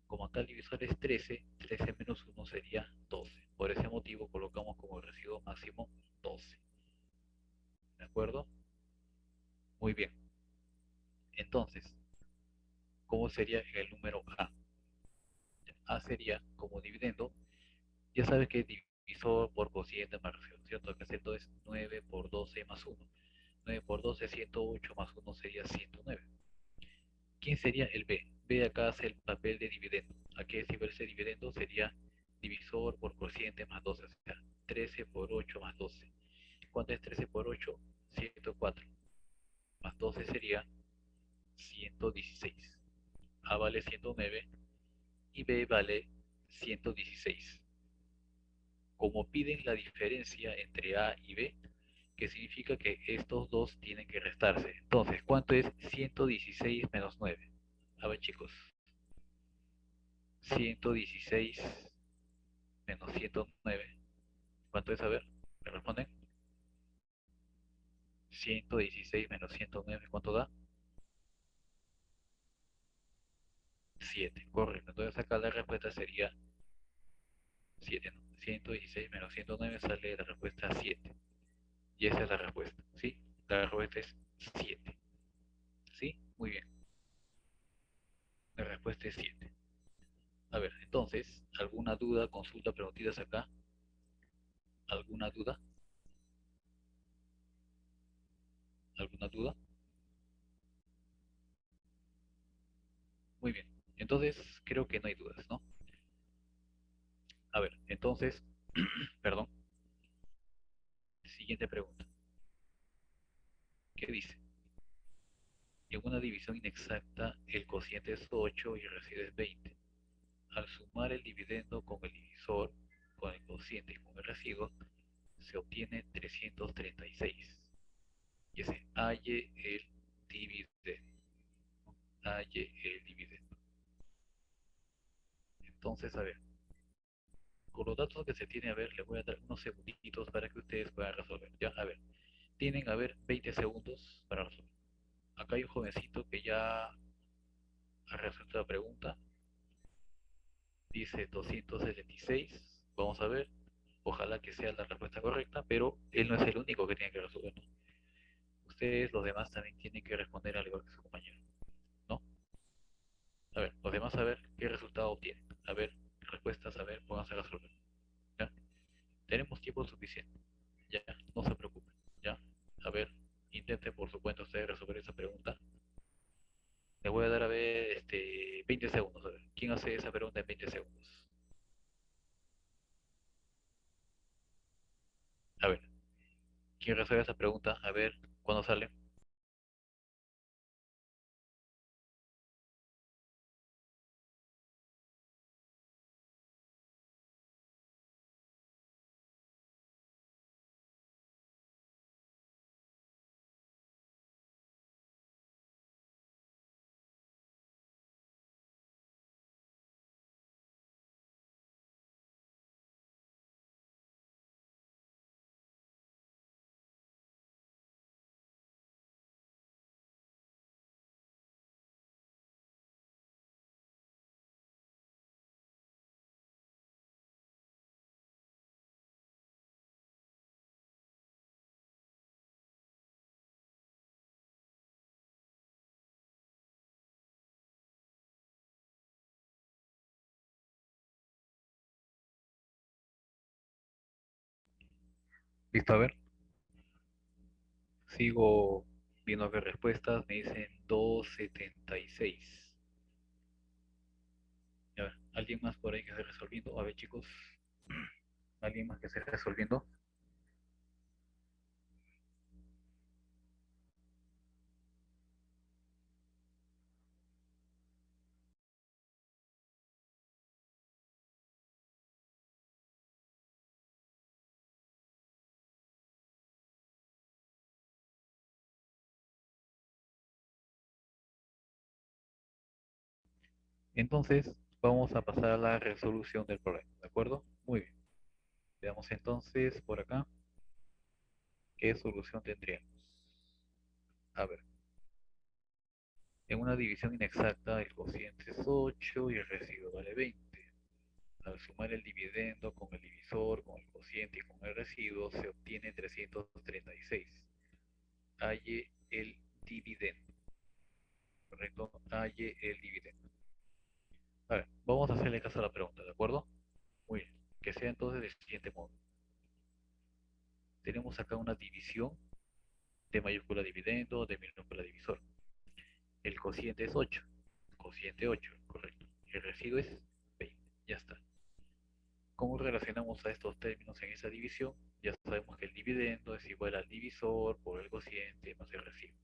[SPEAKER 1] Como acá el divisor es 13, 13 menos uno sería 12. Por ese motivo colocamos como residuo máximo 12. ¿De acuerdo? Muy bien. Entonces, ¿cómo sería en el número A? A sería como dividendo. Ya sabes que es divisor por cociente más residuo, ¿cierto? Acá esto es 9 por 12 más uno. 9 por 12 es 108 más uno sería 109. ¿Quién sería el B? B acá hace el papel de dividendo. Aquí si ese dividendo sería divisor por cociente más 12, o sea, 13 por 8 más 12. ¿Cuánto es 13 por 8? 104. Más 12 sería 116. A vale 109 y B vale 116. Como piden la diferencia entre A y B, que significa que estos dos tienen que restarse. Entonces, ¿cuánto es 116 menos 9? A ver, chicos, 116 menos 109. ¿Cuánto es? A ver, ¿me responden? 116 menos 109, ¿cuánto da? 7, correcto. Entonces acá la respuesta sería 7, ¿no? 116 menos 109 sale la respuesta 7. Y esa es la respuesta, ¿sí? La respuesta es 7, ¿sí? Muy bien, la respuesta es 7. A ver, entonces, ¿alguna duda, consulta, preguntitas acá? ¿Alguna duda? ¿Alguna duda? Muy bien, entonces creo que no hay dudas, ¿no? A ver, entonces, perdón, siguiente pregunta. ¿Qué dice? En una división inexacta, el cociente es 8 y el residuo es 20. Al sumar el dividendo con el divisor, con el cociente y con el residuo, se obtiene 336. Y ese halle el dividendo. Halle el dividendo. Entonces, a ver, con los datos que se tiene, a ver, les voy a dar unos segunditos para que ustedes puedan resolver. Ya, a ver, tienen, a ver, 20 segundos para resolver. Acá hay un jovencito que ya ha resuelto la pregunta. Dice 276. Vamos a ver. Ojalá que sea la respuesta correcta, pero él no es el único que tiene que resolver, ¿no? Ustedes, los demás, también tienen que responder al igual que su compañero, ¿no? A ver, los demás a ver qué resultado obtienen. A ver, respuestas, a ver, pónganse a resolver. ¿Ya? Tenemos tiempo suficiente. Ya, no se preocupen. ¿Ya? A ver, intenten por su cuenta ustedes resolver esa pregunta. Le voy a dar a ver 20 segundos. A ver, ¿quién hace esa pregunta en 20 segundos? A ver, ¿quién resuelve esa pregunta? A ver, ¿cuándo sale? Listo, a ver. Sigo viendo qué respuestas. Me dicen 276. A ver, ¿alguien más por ahí que esté resolviendo? A ver, chicos. ¿Alguien más que esté resolviendo? Entonces, vamos a pasar a la resolución del problema, ¿de acuerdo? Muy bien. Veamos entonces por acá qué solución tendríamos. A ver, en una división inexacta el cociente es 8 y el residuo vale 20. Al sumar el dividendo con el divisor, con el cociente y con el residuo, se obtiene 336. Halle el dividendo, ¿correcto? Halle el dividendo. A ver, vamos a hacerle caso a la pregunta, ¿de acuerdo? Muy bien. Que sea entonces del siguiente modo. Tenemos acá una división de mayúscula dividendo, de minúscula divisor. El cociente es 8, cociente 8, correcto. El residuo es 20, ya está. ¿Cómo relacionamos a estos términos en esa división? Ya sabemos que el dividendo es igual al divisor por el cociente más el residuo.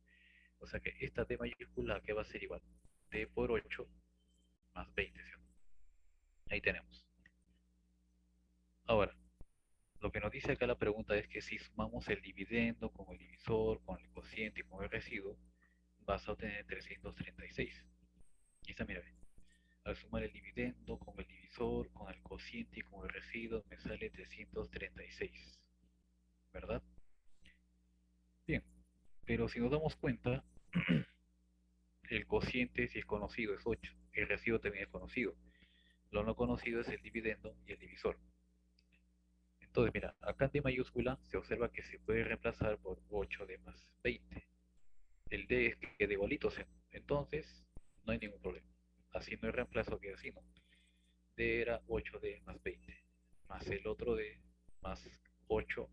[SPEAKER 1] O sea que esta d mayúscula que va a ser igual d por 8 más 20, ¿sí? Ahí tenemos. Ahora, lo que nos dice acá la pregunta es que si sumamos el dividendo con el divisor, con el cociente y con el residuo, vas a obtener 336. Y esta, mira, al sumar el dividendo con el divisor, con el cociente y con el residuo, me sale 336, ¿verdad? Bien, pero si nos damos cuenta, el cociente, si es conocido, es 8, el residuo también es conocido. Lo no conocido es el dividendo y el divisor. Entonces, mira, acá en D mayúscula se observa que se puede reemplazar por 8D más 20. El D es que de bolitos, entonces no hay ningún problema. Así no hay reemplazo que así no. D era 8D más 20, más el otro D más 8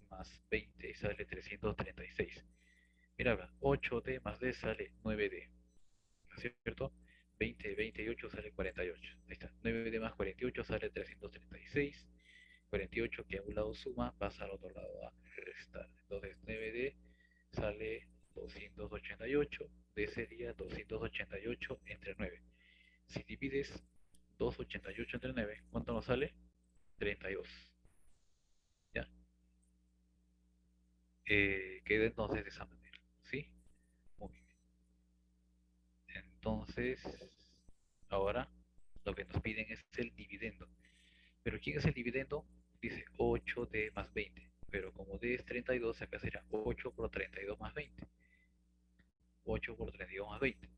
[SPEAKER 1] más 20 sale 336. Mira acá, 8D más D sale 9D, ¿no es cierto? 20, 28 sale 48. Ahí está. 9D más 48 sale 336. 48 que a un lado suma, pasa al otro lado a restar. Entonces 9D sale 288. D sería 288 entre 9. Si divides 288 entre 9, ¿cuánto nos sale? 32. ¿Ya? Queda entonces de esa manera. ¿Sí? Muy bien. Entonces, ahora lo que nos piden es el dividendo. ¿Pero quién es el dividendo? Dice 8D más 20. Pero como D es 32, acá será 8 por 32 más 20. 8 por 32 más 20.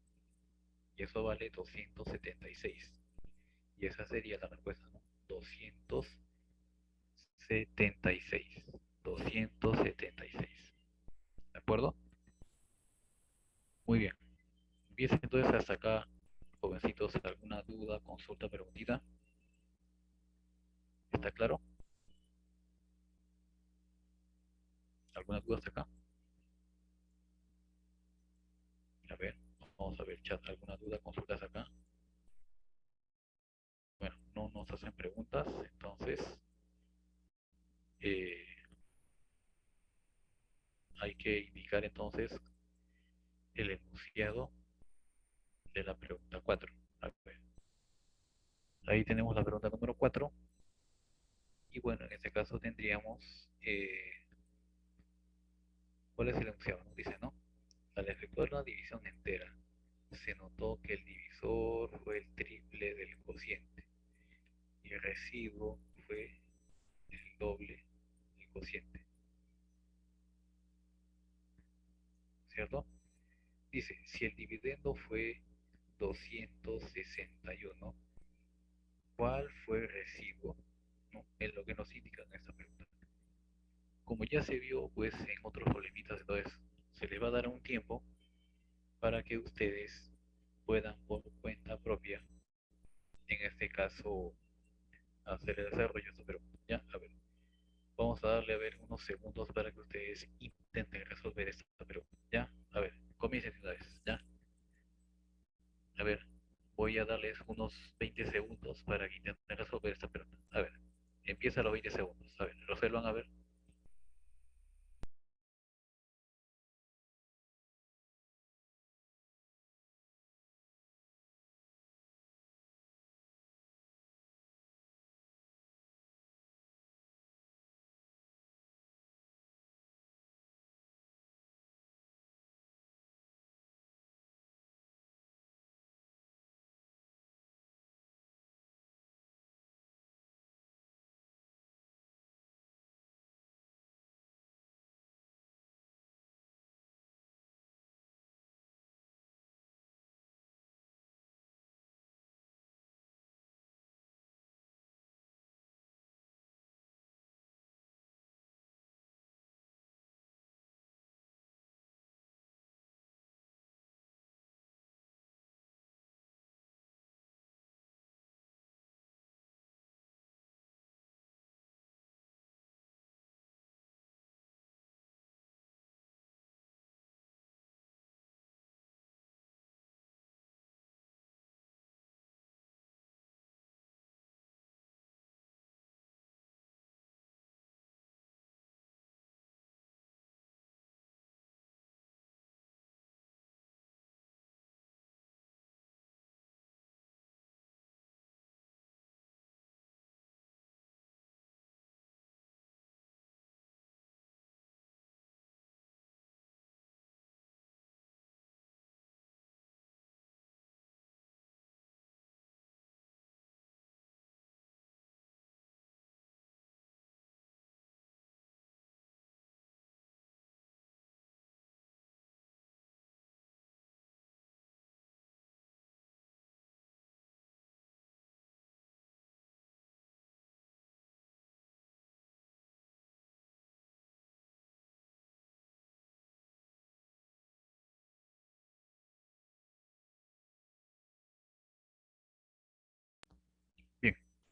[SPEAKER 1] Y eso vale 276. Y esa sería la respuesta, ¿no? 276. 276. ¿De acuerdo? Muy bien. Empieza entonces hasta acá, jovencitos, alguna duda, consulta, preguntita. ¿Está claro? ¿Alguna duda hasta acá? A ver, vamos a ver chat, ¿alguna duda, consultas acá? Bueno, no nos hacen preguntas, entonces eh, hay que indicar entonces el enunciado de la pregunta 4. A ver, ahí tenemos la pregunta número 4 y bueno, en este caso tendríamos, ¿cuál es el enunciado? Nos dice, ¿no? Al efectuar la división entera, se notó que el divisor fue el triple del cociente y el residuo fue el doble del cociente, ¿cierto? Dice, si el dividendo fue 261, ¿cuál fue el residuo? ¿No? Es lo que nos indica en esta pregunta. Como ya se vio pues en otros problemitas, entonces se les va a dar un tiempo para que ustedes puedan por cuenta propia, en este caso, hacer el desarrollo de esta pregunta. Ya, a ver, vamos a darle a ver unos segundos para que ustedes intenten resolver esta pregunta. Ya, a ver, comiencen una vez. Ya, a ver, voy a darles unos 20 segundos para que intenten resolver esta pregunta. A ver, empieza a los 20 segundos. A ver, resuelvan a ver.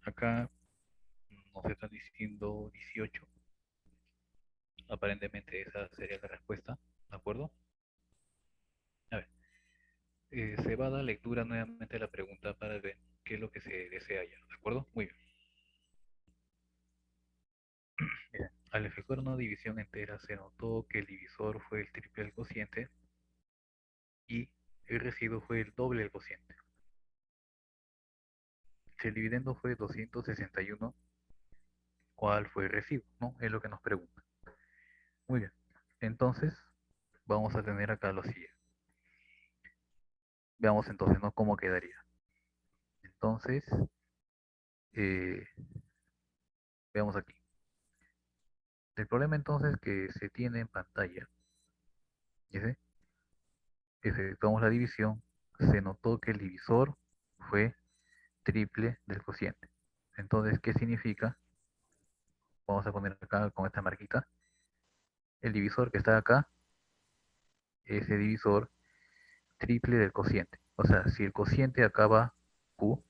[SPEAKER 1] Acá nos están diciendo 18. Aparentemente esa sería la respuesta. ¿De acuerdo? A ver, se va a dar lectura nuevamente a la pregunta para ver qué es lo que se desea ya. ¿De acuerdo? Muy bien. Bien. Al efectuar una división entera se notó que el divisor fue el triple del cociente y el residuo fue el doble del cociente. Si el dividendo fue 261, ¿cuál fue el residuo? ¿No? Es lo que nos pregunta. Muy bien. Entonces, vamos a tener acá lo siguiente. Veamos entonces, ¿no? ¿Cómo quedaría? Entonces, eh, veamos aquí. El problema entonces que se tiene en pantalla, ¿sí? Efectuamos la división, se notó que el divisor fue triple del cociente. Entonces, ¿qué significa? Vamos a poner acá con esta marquita. El divisor que está acá, ese divisor triple del cociente. O sea, si el cociente acaba Q,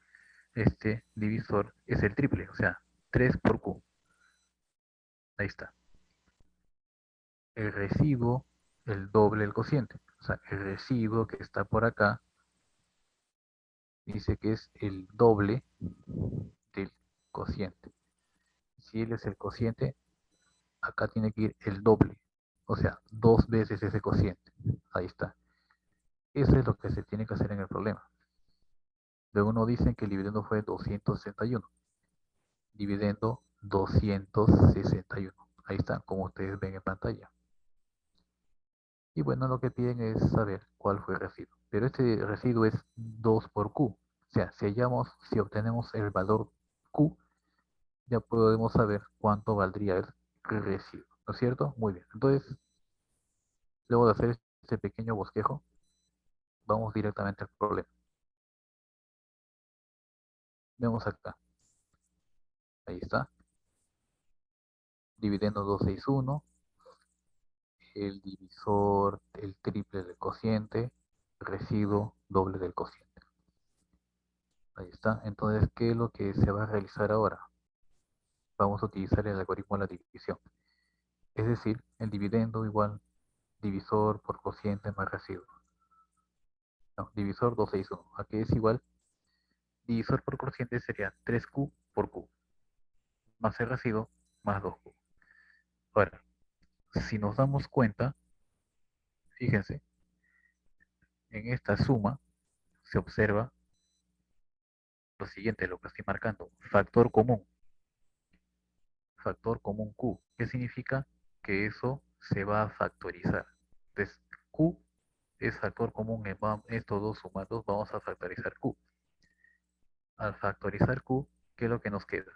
[SPEAKER 1] este divisor es el triple, o sea, 3 por Q. Ahí está. El residuo, el doble del cociente. O sea, el residuo que está por acá dice que es el doble del cociente. Si él es el cociente, acá tiene que ir el doble. O sea, dos veces ese cociente. Ahí está. Eso es lo que se tiene que hacer en el problema. Luego nos dicen que el dividendo fue 261. Dividendo 261. Ahí está, como ustedes ven en pantalla. Y bueno, lo que piden es saber cuál fue el residuo. Pero este residuo es 2 por Q. O sea, si obtenemos el valor Q, ya podemos saber cuánto valdría el residuo. ¿No es cierto? Muy bien. Entonces, luego de hacer este pequeño bosquejo, vamos directamente al problema. Vemos acá. Ahí está. Dividendo 261. El divisor, el triple del cociente. Residuo, doble del cociente. Ahí está. Entonces, ¿qué es lo que se va a realizar ahora? Vamos a utilizar el algoritmo de la división. Es decir, el dividendo igual divisor por cociente más residuo. No, divisor 261. Aquí es igual. Divisor por cociente sería 3Q por Q. Más el residuo más 2Q. Ahora, si nos damos cuenta, fíjense, en esta suma se observa lo siguiente, lo que estoy marcando. Factor común Q. ¿Qué significa? Que eso se va a factorizar. Entonces, Q es factor común en estos dos sumados, vamos a factorizar Q. Al factorizar Q, ¿qué es lo que nos queda?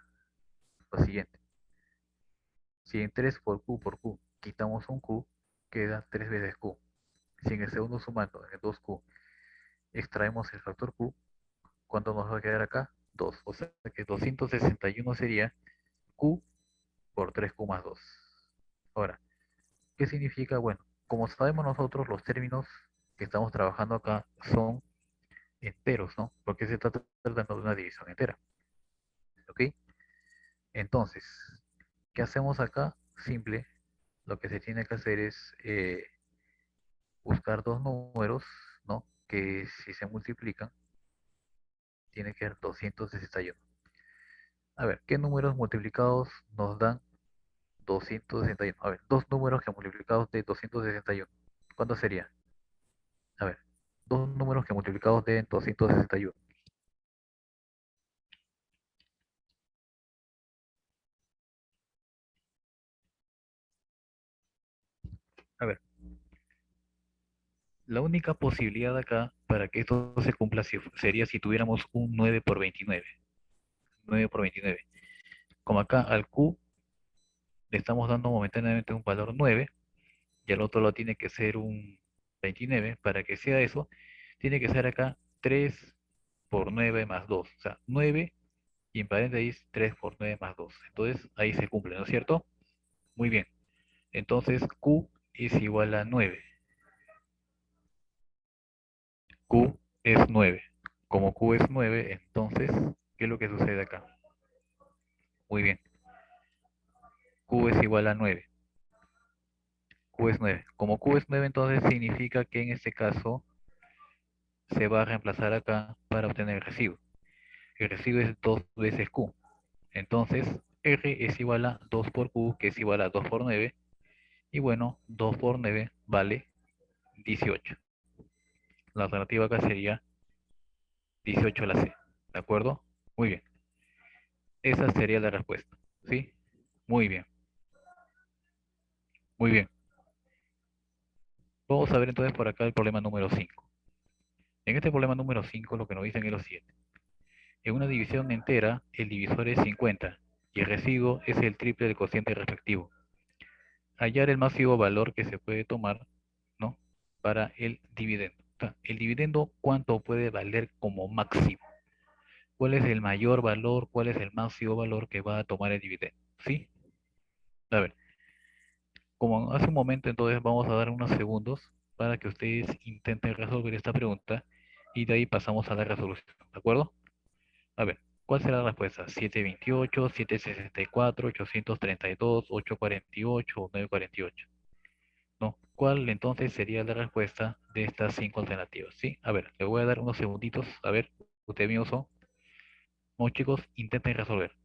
[SPEAKER 1] Lo siguiente. Si en 3 por Q quitamos un Q, queda 3 veces Q. Si en el segundo sumando, en el 2Q, extraemos el factor Q, ¿cuánto nos va a quedar acá? 2. O sea que 261 sería Q por 3Q más 2. Ahora, ¿qué significa? Bueno, como sabemos nosotros, los términos que estamos trabajando acá son enteros, ¿no? Porque se está tratando de una división entera. ¿Ok? Entonces, ¿qué hacemos acá? Simple. Lo que se tiene que hacer es buscar dos números, ¿no? Que si se multiplican, tiene que ser 261. A ver, ¿qué números multiplicados nos dan 261? A ver, dos números que multiplicados de 261. ¿Cuánto sería? A ver, dos números que multiplicados de 261. A ver, la única posibilidad acá para que esto se cumpla sería si tuviéramos un 9 por 29. 9 por 29. Como acá al Q le estamos dando momentáneamente un valor 9 y al otro lado tiene que ser un 29. Para que sea eso, tiene que ser acá 3 por 9 más 2. O sea, 9 y en paréntesis 3 por 9 más 2. Entonces ahí se cumple, ¿no es cierto? Muy bien. Entonces Q es igual a 9. Q es 9. Como Q es 9, entonces, ¿qué es lo que sucede acá? Muy bien. Q es igual a 9. Q es 9. Como Q es 9, entonces significa que en este caso se va a reemplazar acá para obtener el residuo. El residuo es 2 veces Q. Entonces, R es igual a 2 por Q, que es igual a 2 por 9. Y bueno, 2 por 9 vale 18. La alternativa acá sería 18 la C. ¿De acuerdo? Muy bien. Esa sería la respuesta. ¿Sí? Muy bien. Muy bien. Vamos a ver entonces por acá el problema número 5. En este problema número 5 lo que nos dicen es lo siguiente. En una división entera, el divisor es 50 y el residuo es el triple del cociente respectivo. Hallar el máximo valor que se puede tomar, ¿no? Para el dividendo. O sea, el dividendo, ¿cuánto puede valer como máximo? ¿Cuál es el mayor valor? ¿Cuál es el máximo valor que va a tomar el dividendo? ¿Sí? A ver, como hace un momento, entonces vamos a dar unos segundos para que ustedes intenten resolver esta pregunta y de ahí pasamos a la resolución. ¿De acuerdo? A ver, ¿cuál será la respuesta? 728, 764, 832, 848 o 948. ¿No? ¿Cuál entonces sería la respuesta de estas cinco alternativas? ¿Sí? A ver, le voy a dar unos segunditos. A ver, ustedes mismos son. No, chicos, intenten resolver.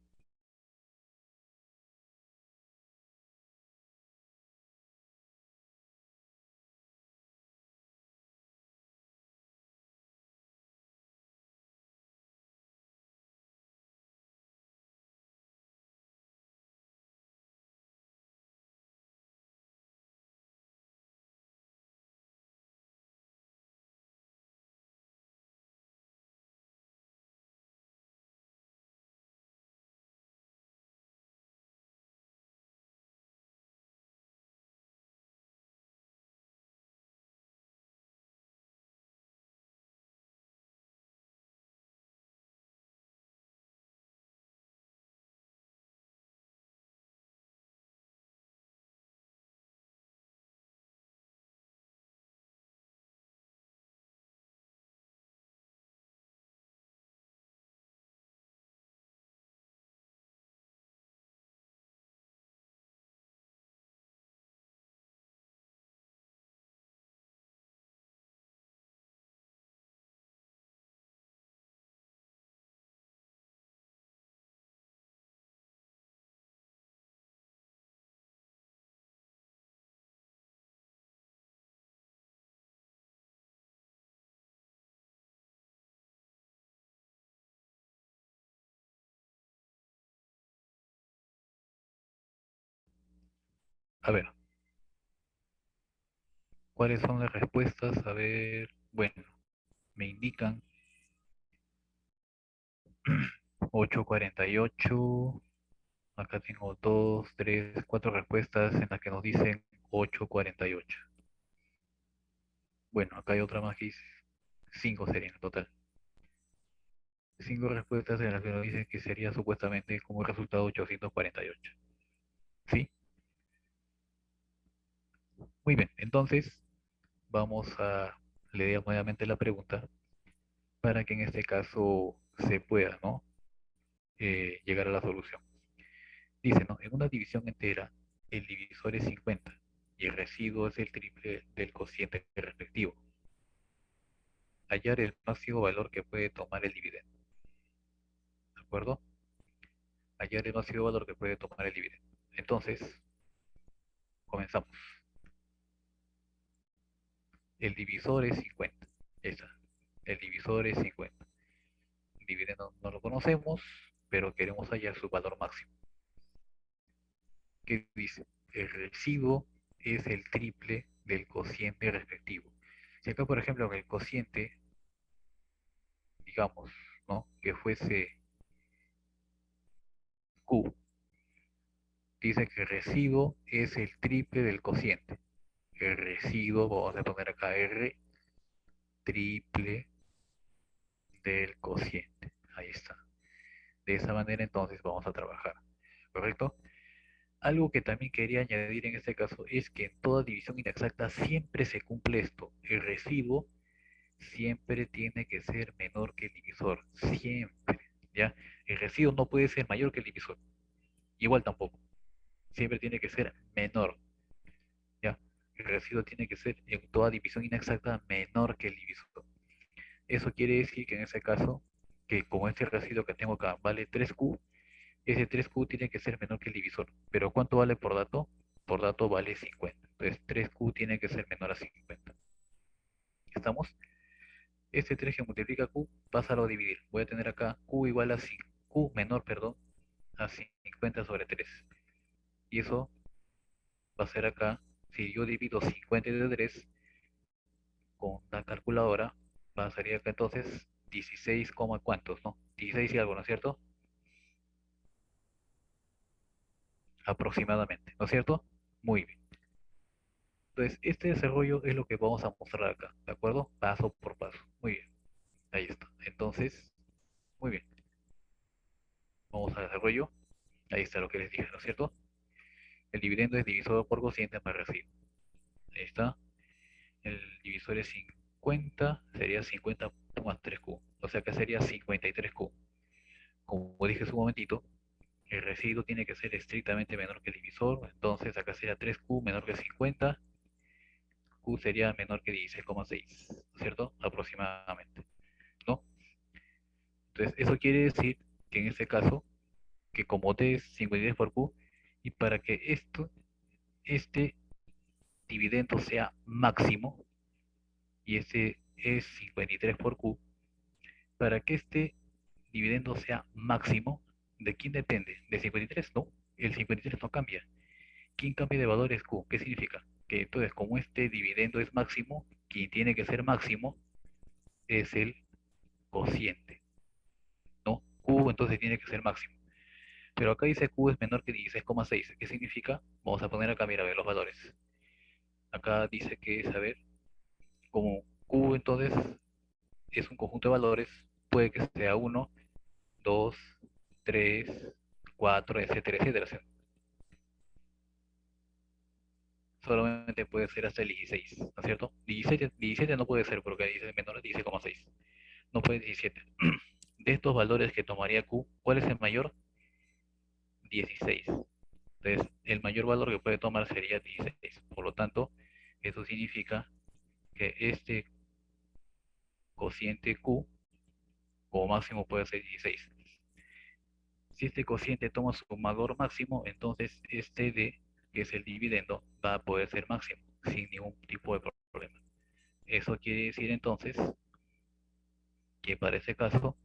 [SPEAKER 1] A ver, ¿cuáles son las respuestas? A ver, bueno, me indican 848. Acá tengo 2, 3, 4 respuestas en las que nos dicen 848. Bueno, acá hay otra más que dice 5 serían en total. 5 respuestas en las que nos dicen que sería supuestamente como resultado 848. ¿Sí? Muy bien, entonces vamos a leer nuevamente la pregunta para que en este caso se pueda, ¿no? Llegar a la solución. Dice, ¿no? En una división entera, el divisor es 50 y el residuo es el triple del cociente respectivo. Hallar el máximo valor que puede tomar el dividendo. ¿De acuerdo? Hallar el máximo valor que puede tomar el dividendo. Entonces, comenzamos. El divisor es 50. Esa. El divisor es 50. El dividendo no lo conocemos, pero queremos hallar su valor máximo. ¿Qué dice? El residuo es el triple del cociente respectivo. Si acá, por ejemplo, el cociente, digamos, ¿no? Que fuese Q, dice que el residuo es el triple del cociente. El residuo, vamos a poner acá R, triple del cociente. Ahí está. De esa manera entonces vamos a trabajar. ¿Correcto? Algo que también quería añadir en este caso es que en toda división inexacta siempre se cumple esto. El residuo siempre tiene que ser menor que el divisor. Siempre. ¿Ya? El residuo no puede ser mayor que el divisor. igual tampoco. Siempre tiene que ser menor, ¿ya? El residuo tiene que ser en toda división inexacta menor que el divisor. Eso quiere decir que en ese caso, que como este residuo que tengo acá vale 3Q, ese 3Q tiene que ser menor que el divisor. Pero ¿cuánto vale por dato? Por dato vale 50. Entonces 3Q tiene que ser menor a 50. ¿Estamos? Este 3 que multiplica Q, pásalo a dividir. Voy a tener acá Q igual a 5, Q menor, perdón, a 50 sobre 3. Y eso va a ser acá, si yo divido 50 entre 3 con la calculadora, va a salir acá entonces 16, ¿cuántos, no? 16 y algo, ¿no es cierto? Aproximadamente, ¿no es cierto? Muy bien. Entonces, este desarrollo es lo que vamos a mostrar acá, ¿de acuerdo? Paso por paso. Muy bien, ahí está. Entonces, muy bien. Vamos al desarrollo. Ahí está lo que les dije, ¿no es cierto? El dividendo es divisor por cociente más residuo. Ahí está. El divisor es 50, sería 50 más 3Q. O sea que sería 53Q. Como dije hace un momentito, el residuo tiene que ser estrictamente menor que el divisor. Entonces acá sería 3Q menor que 50. Q sería menor que 16,6, ¿cierto? Aproximadamente, ¿no? Entonces eso quiere decir que en este caso, que como T es 53 por Q, y para que este dividendo sea máximo, y este es 53 por Q, para que este dividendo sea máximo, ¿de quién depende? ¿De 53? No, el 53 no cambia. ¿Quién cambia de valor es Q? ¿Qué significa? Que entonces, como este dividendo es máximo, quien tiene que ser máximo es el cociente, ¿no? Q entonces tiene que ser máximo. Pero acá dice Q es menor que 16,6. ¿Qué significa? Vamos a poner acá, mira, a ver los valores. Acá dice que es, a ver, como Q entonces es un conjunto de valores, puede que sea uno, 2, 3, 4, etcétera, etcétera. Solamente puede ser hasta el 16, ¿no es cierto? 17 no puede ser porque dice menor a 16,6. No puede 17. De estos valores que tomaría Q, ¿cuál es el mayor? 16. Entonces, el mayor valor que puede tomar sería 16. Por lo tanto, eso significa que este cociente Q, como máximo, puede ser 16. Si este cociente toma su valor máximo, entonces este D, que es el dividendo, va a poder ser máximo, sin ningún tipo de problema. Eso quiere decir entonces que para ese caso,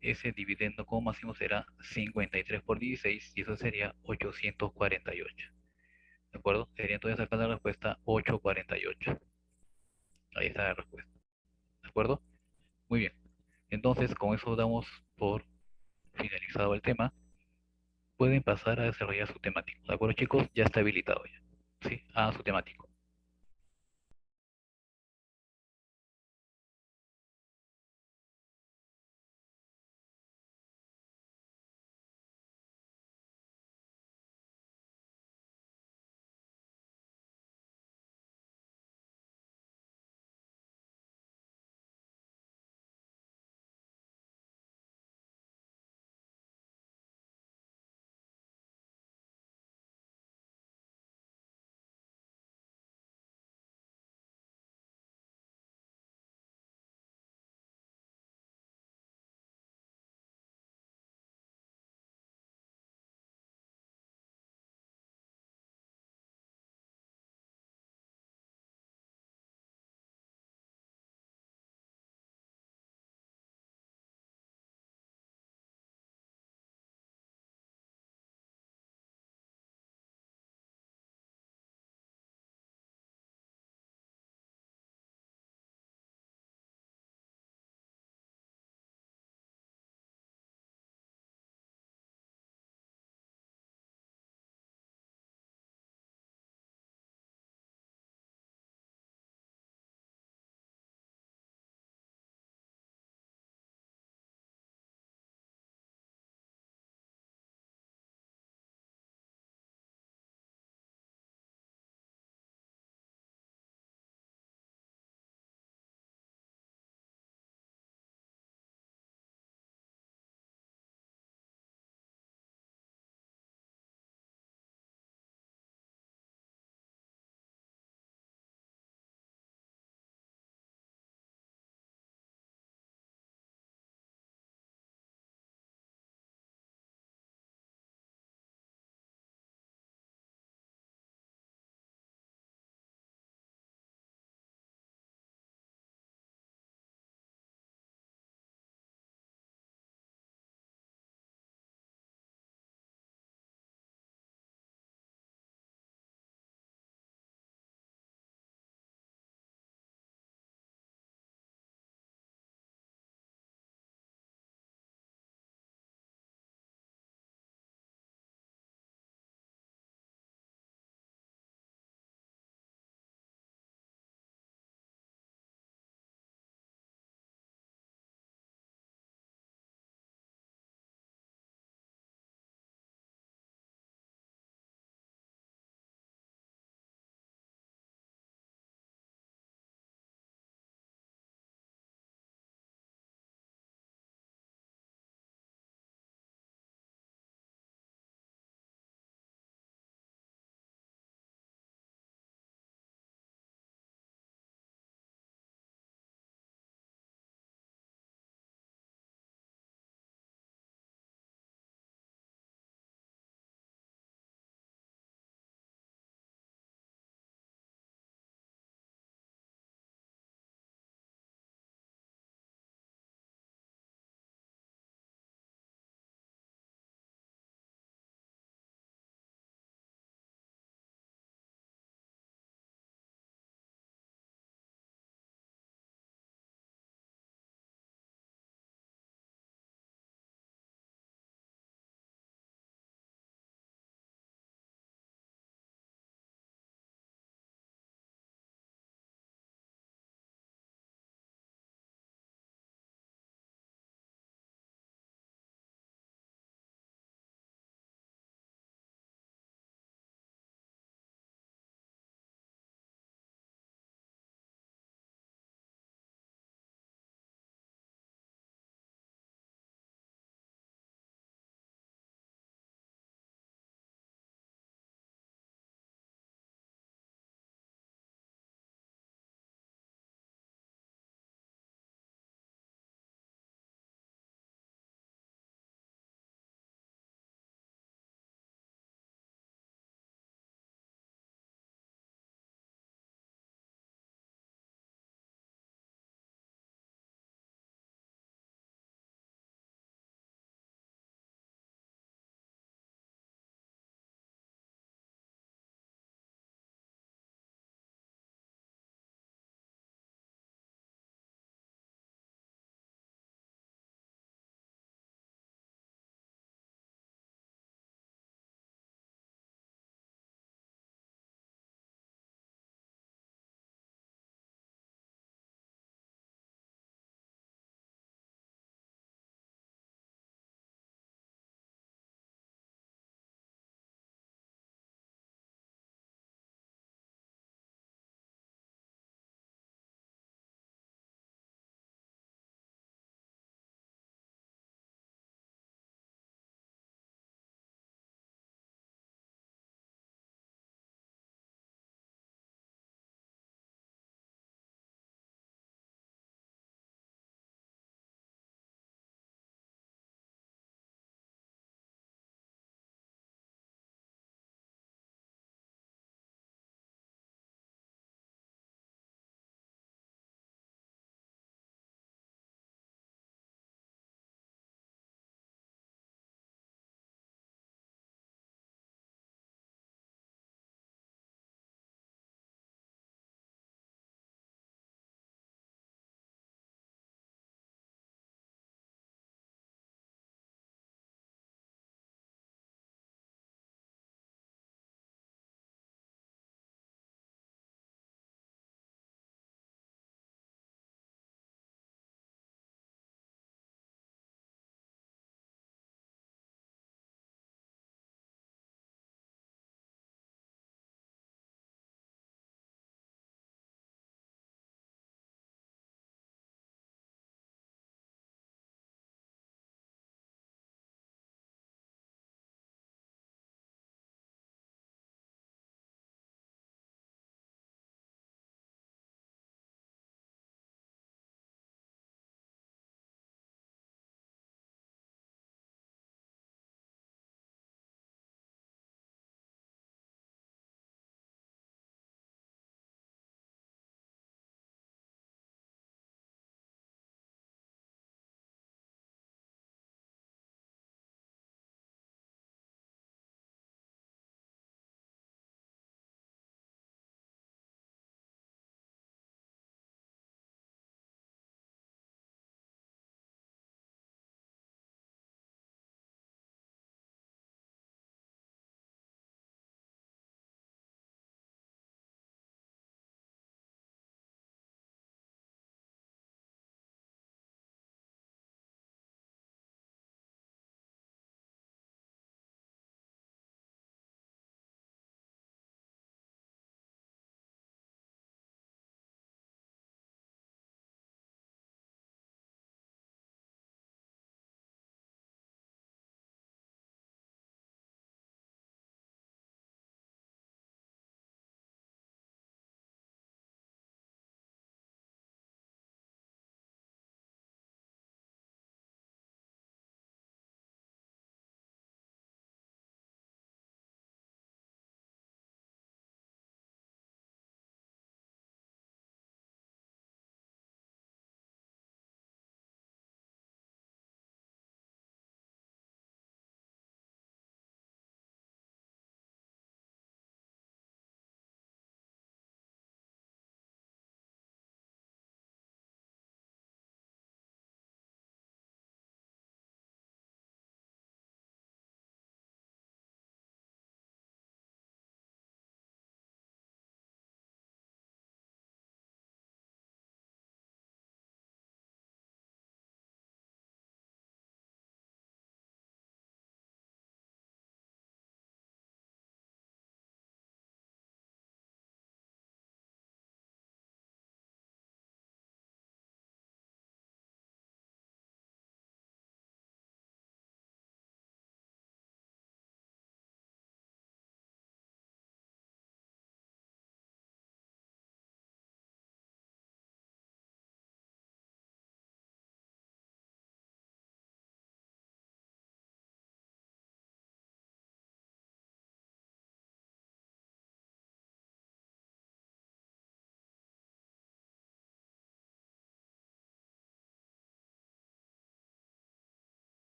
[SPEAKER 1] ese dividendo como máximo será 53 por 16 y eso sería 848. ¿De acuerdo? Sería entonces acá la respuesta 848. Ahí está la respuesta. ¿De acuerdo? Muy bien. Entonces, con eso damos por finalizado el tema. Pueden pasar a desarrollar su temático. ¿De acuerdo, chicos? Ya está habilitado ya. ¿Sí? Hagan su temático.